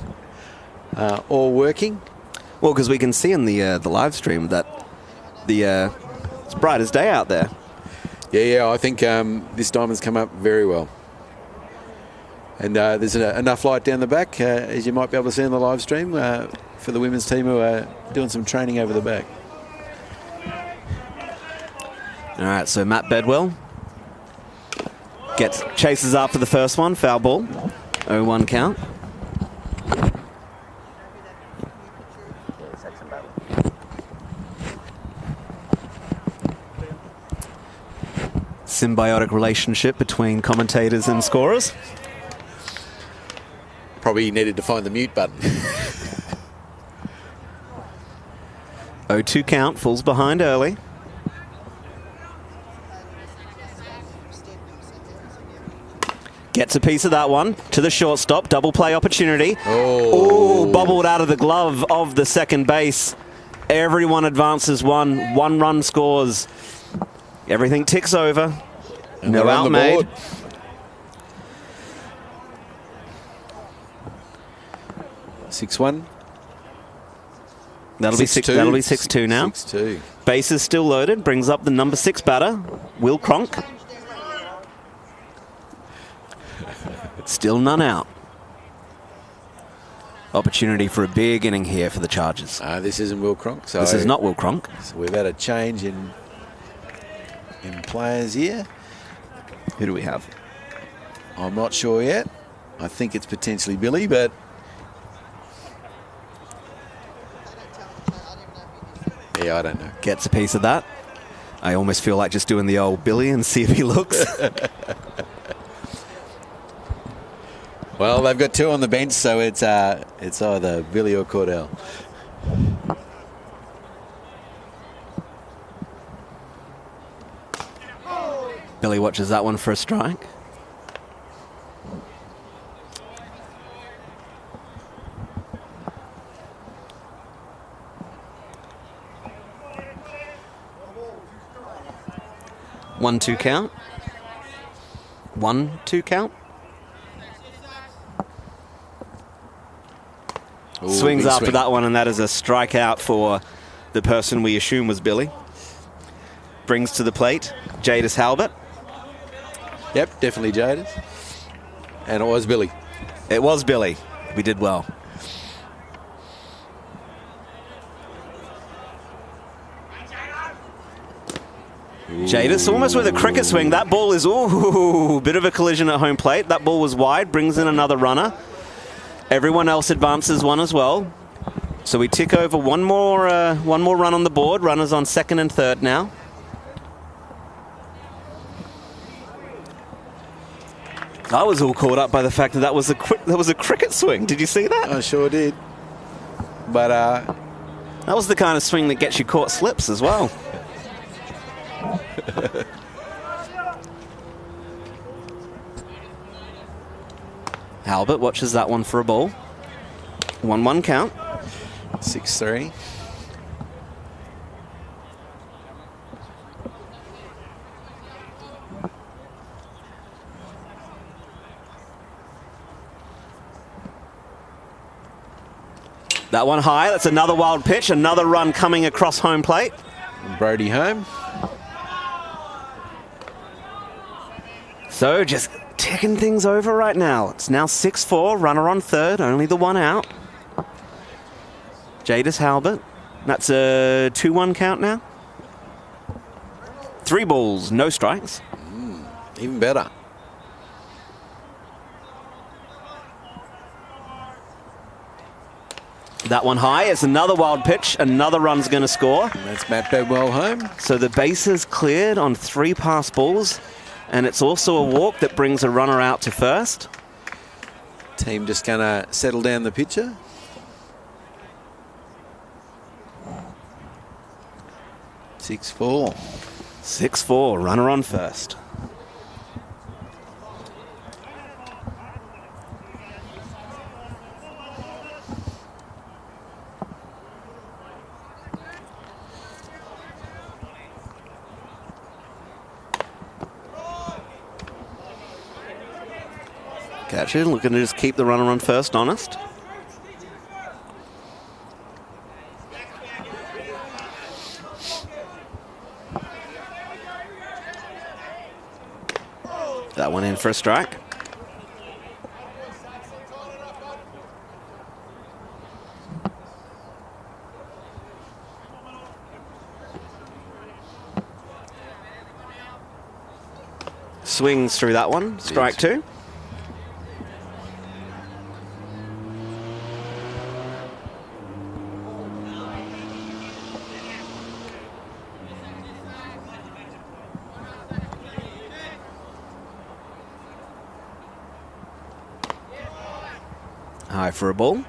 all working. Well, because we can see in the live stream that it's bright as day out there. Yeah. I think this diamond's come up very well. And there's enough light down the back, as you might be able to see in the live stream, for the women's team who are doing some training over the back. All right, so Matt Bedwell chases after the first one, foul ball, 0-1 count. Symbiotic relationship between commentators and scorers. Probably needed to find the mute button. 0-2 count, falls behind early. Gets a piece of that one to the shortstop. Double play opportunity. Oh, bobbled out of the glove of the second base. Everyone advances one. 1 run scores. Everything ticks over. And no out made. 6-1. That'll be 6-2 now. 6-2. Base is still loaded. Brings up the number 6 batter, Will Cronk. Still none out. Opportunity for a big inning here for the Chargers. This isn't Will Cronk. So this is not Will Cronk. So we've had a change in players here. Who do we have? I'm not sure yet. I think it's potentially Billy, but yeah, I don't know. Gets a piece of that. I almost feel like just doing the old Billy and see if he looks. Well, they've got 2 on the bench, so it's either Billy or Cordell. Billy watches that one for a strike. 1-2 count. 1-2 count. Ooh, Swings big after swing. that one, and that is a strikeout for the person we assume was Billy. Brings to the plate Jadis Halbert. Yep, definitely Jadis. And it was Billy. It was Billy. We did well. Jadis almost with a cricket swing. That ball is, ooh, bit of a collision at home plate. That ball was wide, brings in another runner. Everyone else advances one as well. So we tick over one more run on the board. Runners on second and third now. I was all caught up by the fact that that was a cricket swing. Did you see that? I sure did. But that was the kind of swing that gets you caught slips as well. Albert watches that one for a ball. 1-1 count. 6-3. That one high. That's another wild pitch. Another run coming across home plate. Brody home. So just ticking things over right now. It's now 6-4. Runner on third. Only the one out. Jadis Halbert. That's a 2-1 count now. 3 balls, no strikes. Even better. That one high. It's another wild pitch. Another run's going to score. And that's Matt Bedwell home. So the bases cleared on 3 pass balls. And it's also a walk that brings a runner out to first. Team just going to settle down the pitcher. Six four. 6-4. Runner on first. Catcher looking to just keep the runner on first, honest. That one in for a strike. Swings through that one. Strike 2. High for a ball.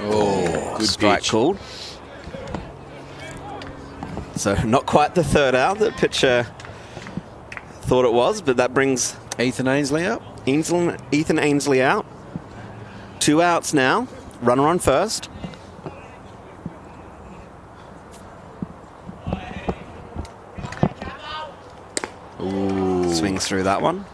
Oh, good Strike pitch. called. So not quite the third out that pitcher thought it was, but that brings Ethan Ainsley up. Ethan Ainsley out. 2 outs now. Runner on first. Ooh. Swings through that one.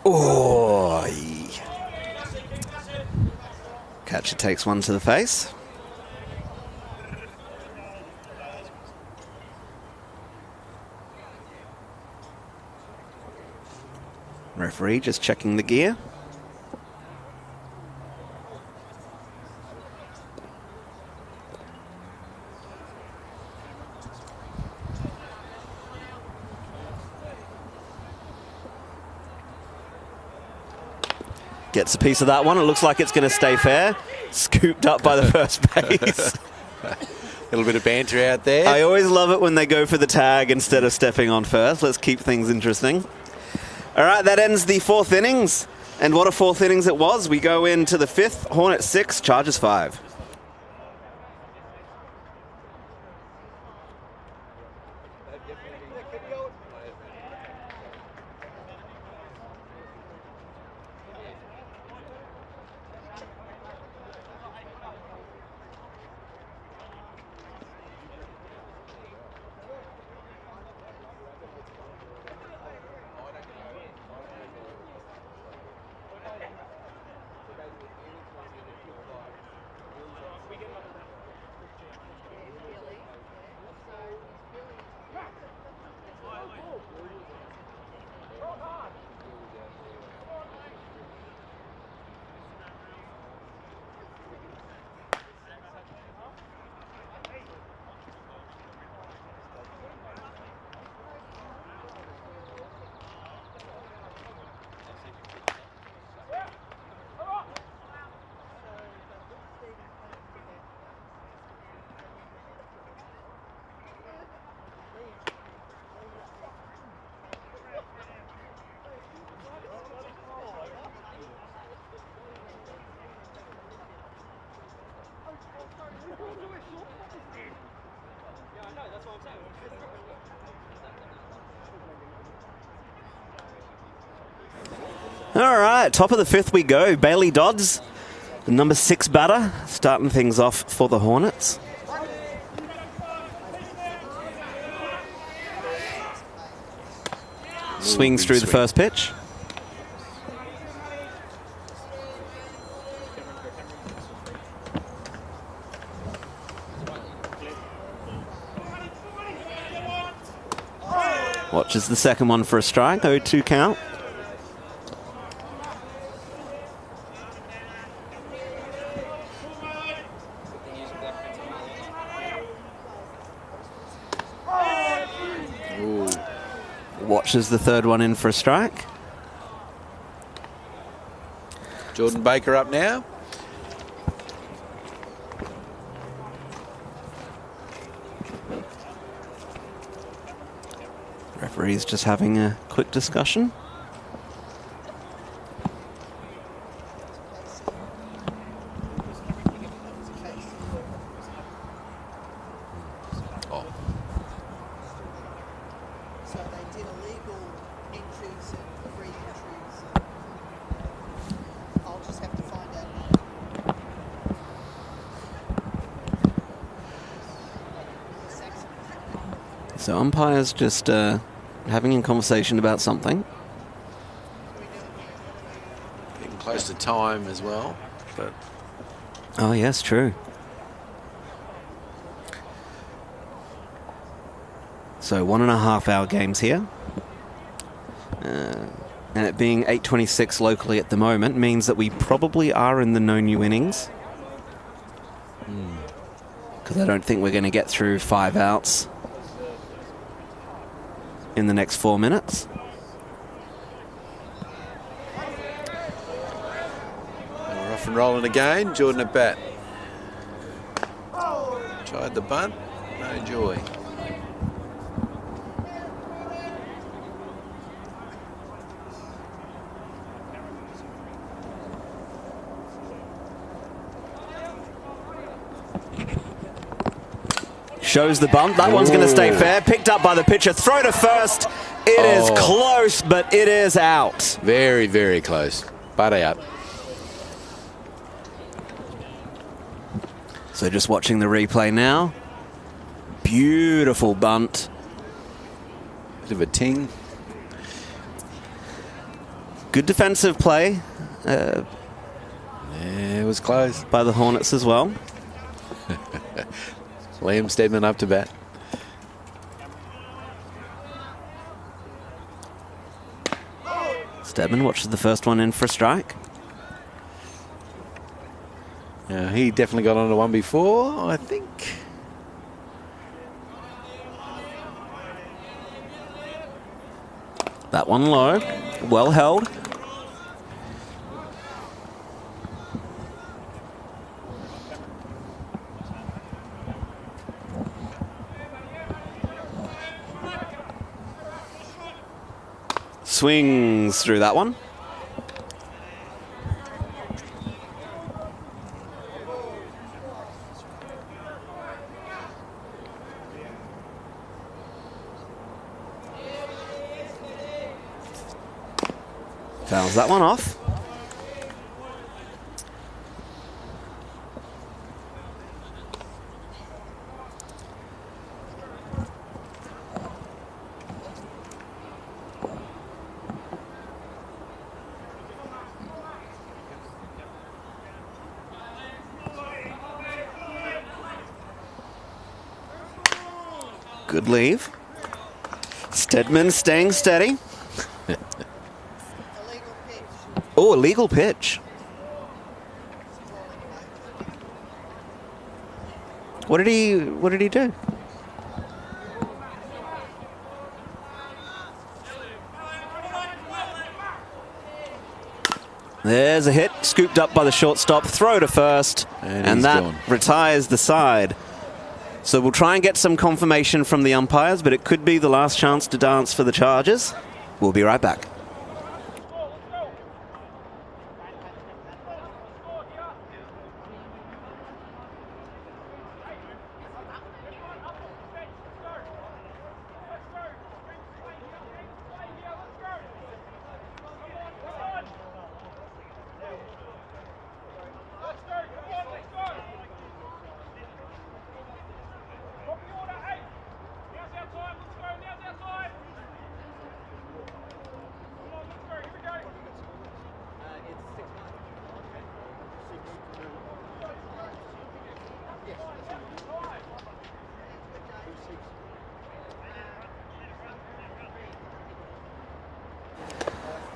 Oh, catcher takes one to the face. Referee just checking the gear. Gets a piece of that one. It looks like it's going to stay fair. Scooped up by the first base. little bit of banter out there. I always love it when they go for the tag instead of stepping on first. Let's keep things interesting. All right, that ends the 4th innings. And what a 4th innings it was. We go into the 5th. Hornets 6, Chargers 5. All right, top of the 5th we go. Bailey Dodds, the number 6 batter, starting things off for the Hornets. Swings through the first pitch. Watches the second one for a strike, 0-2 count. Watches the third one in for a strike. Jordan Baker up now. Referee's just having a quick discussion. So umpire's just having a conversation about something. Getting close to time as well. But oh, yes, true. So 1.5 hour games here. And it being 8:26 locally at the moment means that we probably are in the no new innings. Because I don't think we're going to get through 5 outs in the next 4 minutes. we're off and rolling again. Jordan at bat. Tried the bunt. No joy. Shows the bunt. That one's going to stay fair. Picked up by the pitcher. Throw to first. It is close, but it is out. Very, very close. But out. So just watching the replay now. Beautiful bunt. Bit of a ting. Good defensive play. Yeah, it was close. By the Hornets as well. Liam Steadman up to bat. Steadman watches the first one in for a strike. Yeah, he definitely got onto one before, I think. That one low. Well held. Swings through that one. Fouls that one off. Good leave. Stedman staying steady. Oh, illegal pitch. What did he do? There's a hit, scooped up by the shortstop, throw to first, and that gone. Retires the side. So we'll try and get some confirmation from the umpires, but it could be the last chance to dance for the Chargers. We'll be right back.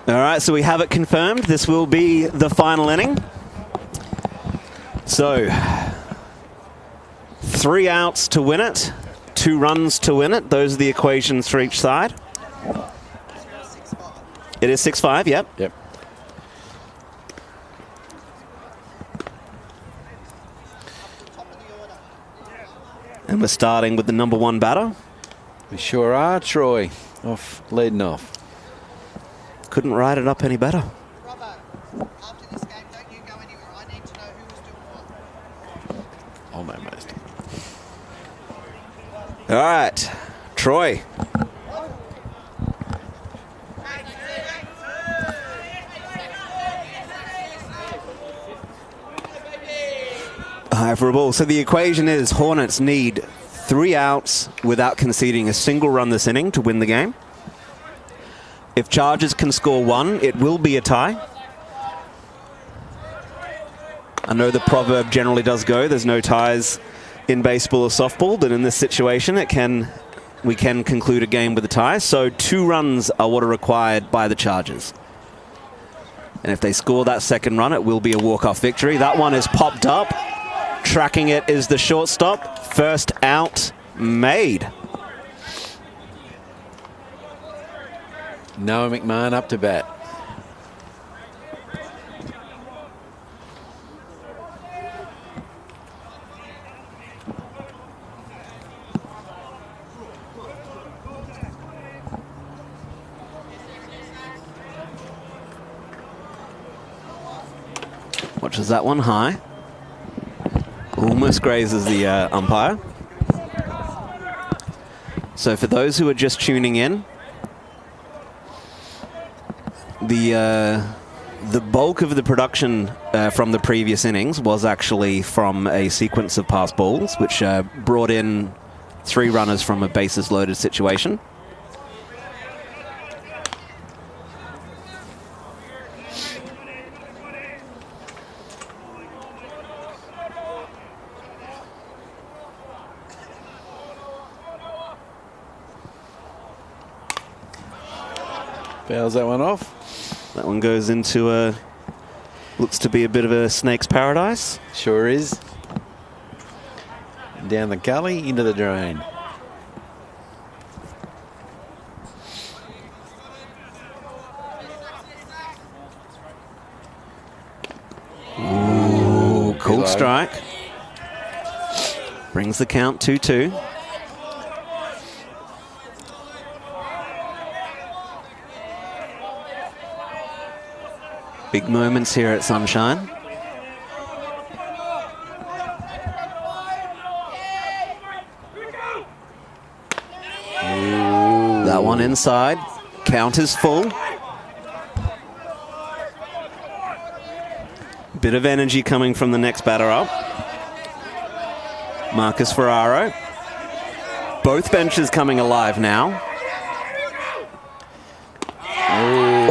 All right, so we have it confirmed. This will be the final inning. So, 3 outs to win it, 2 runs to win it. Those are the equations for each side. It is 6-5, yep. Yep. And we're starting with the number 1 batter. We sure are, Troy. Leading off. Couldn't write it up any better. Robbo, after this game, don't you go anywhere. I need to know who was doing what. I'll know most. All right, Troy. High for a ball. So the equation is Hornets need 3 outs without conceding a single run this inning to win the game. If Chargers can score 1, it will be a tie. I know the proverb generally does go, there's no ties in baseball or softball, but in this situation we can conclude a game with a tie. So 2 runs are what are required by the Chargers. And if they score that second run, it will be a walk-off victory. That one is popped up. Tracking it is the shortstop. First out made. Noah McMahon up to bat. Watches that one high. Almost grazes the umpire. So for those who are just tuning in, the bulk of the production from the previous innings was actually from a sequence of pass balls, which brought in 3 runners from a bases loaded situation. Fouls that one off. That one goes into a, looks to be a bit of a snake's paradise. Sure is. Down the gully, into the drain. Ooh, cool strike. Brings the count 2-2. Big moments here at Sunshine. Ooh. That one inside. Count is full. Bit of energy coming from the next batter up. Marcus Ferraro. Both benches coming alive now.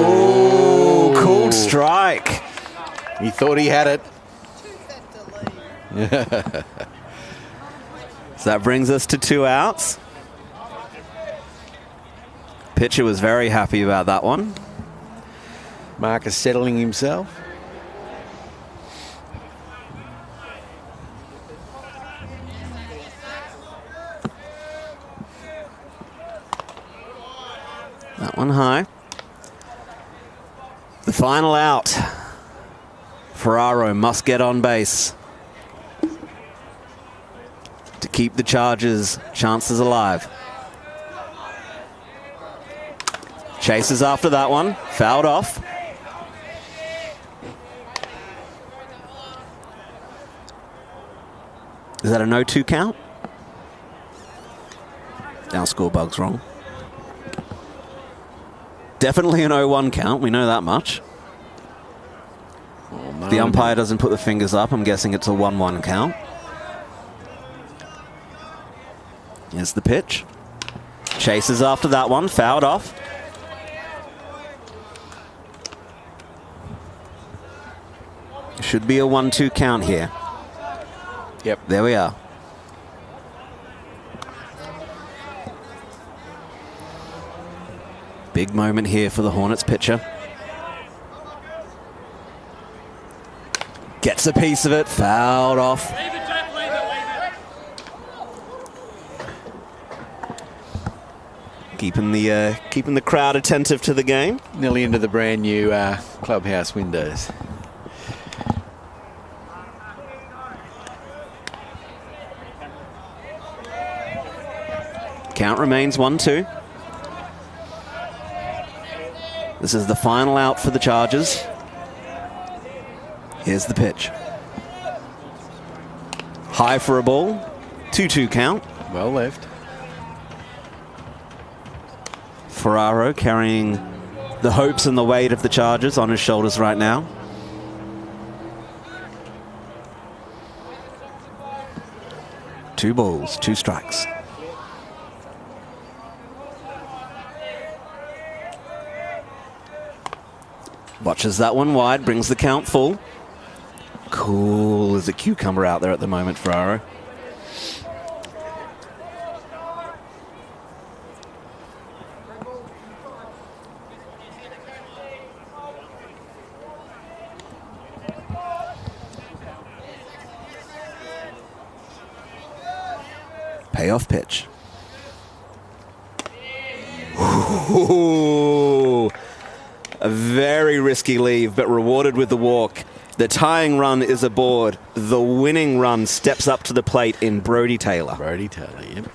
Oh, cool strike. He thought he had it. So that brings us to 2 outs. Pitcher was very happy about that one. Marcus settling himself. That one high. The final out. Ferraro must get on base to keep the Chargers' chances alive. Chases after that one. Fouled off. Is that a no-2 count? Our score bug's wrong. Definitely an 0-1 count. We know that much. Oh, no, The umpire doesn't put the fingers up. I'm guessing it's a 1-1 count. Here's the pitch. Chases after that one. Fouled off. Should be a 1-2 count here. Yep. There we are. Big moment here for the Hornets pitcher. Gets a piece of it, fouled off. Keeping the crowd attentive to the game. Nearly into the brand new clubhouse windows. Count remains 1-2. This is the final out for the Chargers. Here's the pitch. High for a ball. 2-2 count. Well left. Ferraro carrying the hopes and the weight of the Chargers on his shoulders right now. Two balls, 2 strikes. Watches that one wide, brings the count full. Cool as a cucumber out there at the moment, Ferraro. Payoff pitch. Ooh. A very risky leave, but rewarded with the walk. The tying run is aboard. The winning run steps up to the plate in Brodie Taylor. Brodie Taylor, yep.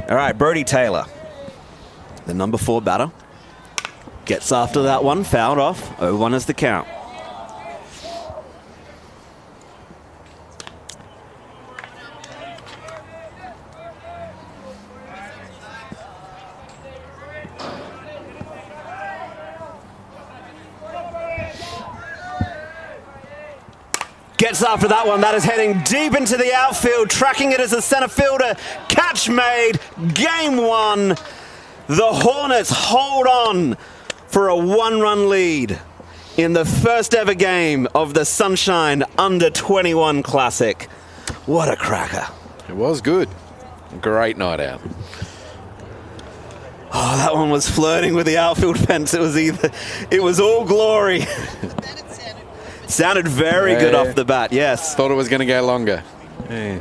All right, Brodie Taylor, the number 4 batter. Gets after that one, fouled off. 0-1 is the count. Gets after that one. That is heading deep into the outfield. Tracking it as a center fielder. Catch made. Game 1. The Hornets hold on for a 1-run lead in the first ever game of the Sunshine Under 21 Classic. What a cracker. It was good. Great night out. Oh, that one was flirting with the outfield fence. It was all glory. Sounded very good off the bat, yes. Thought it was going to go longer. Yeah.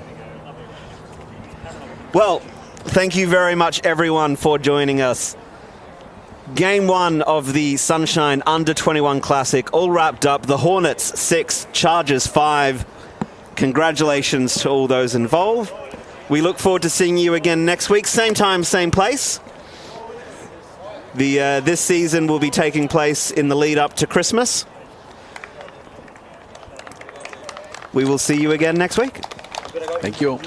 Well, thank you very much, everyone, for joining us. Game 1 of the Sunshine Under-21 Classic, all wrapped up. The Hornets 6, Chargers 5. Congratulations to all those involved. We look forward to seeing you again next week. Same time, same place. This season will be taking place in the lead up to Christmas. We will see you again next week. Thank you.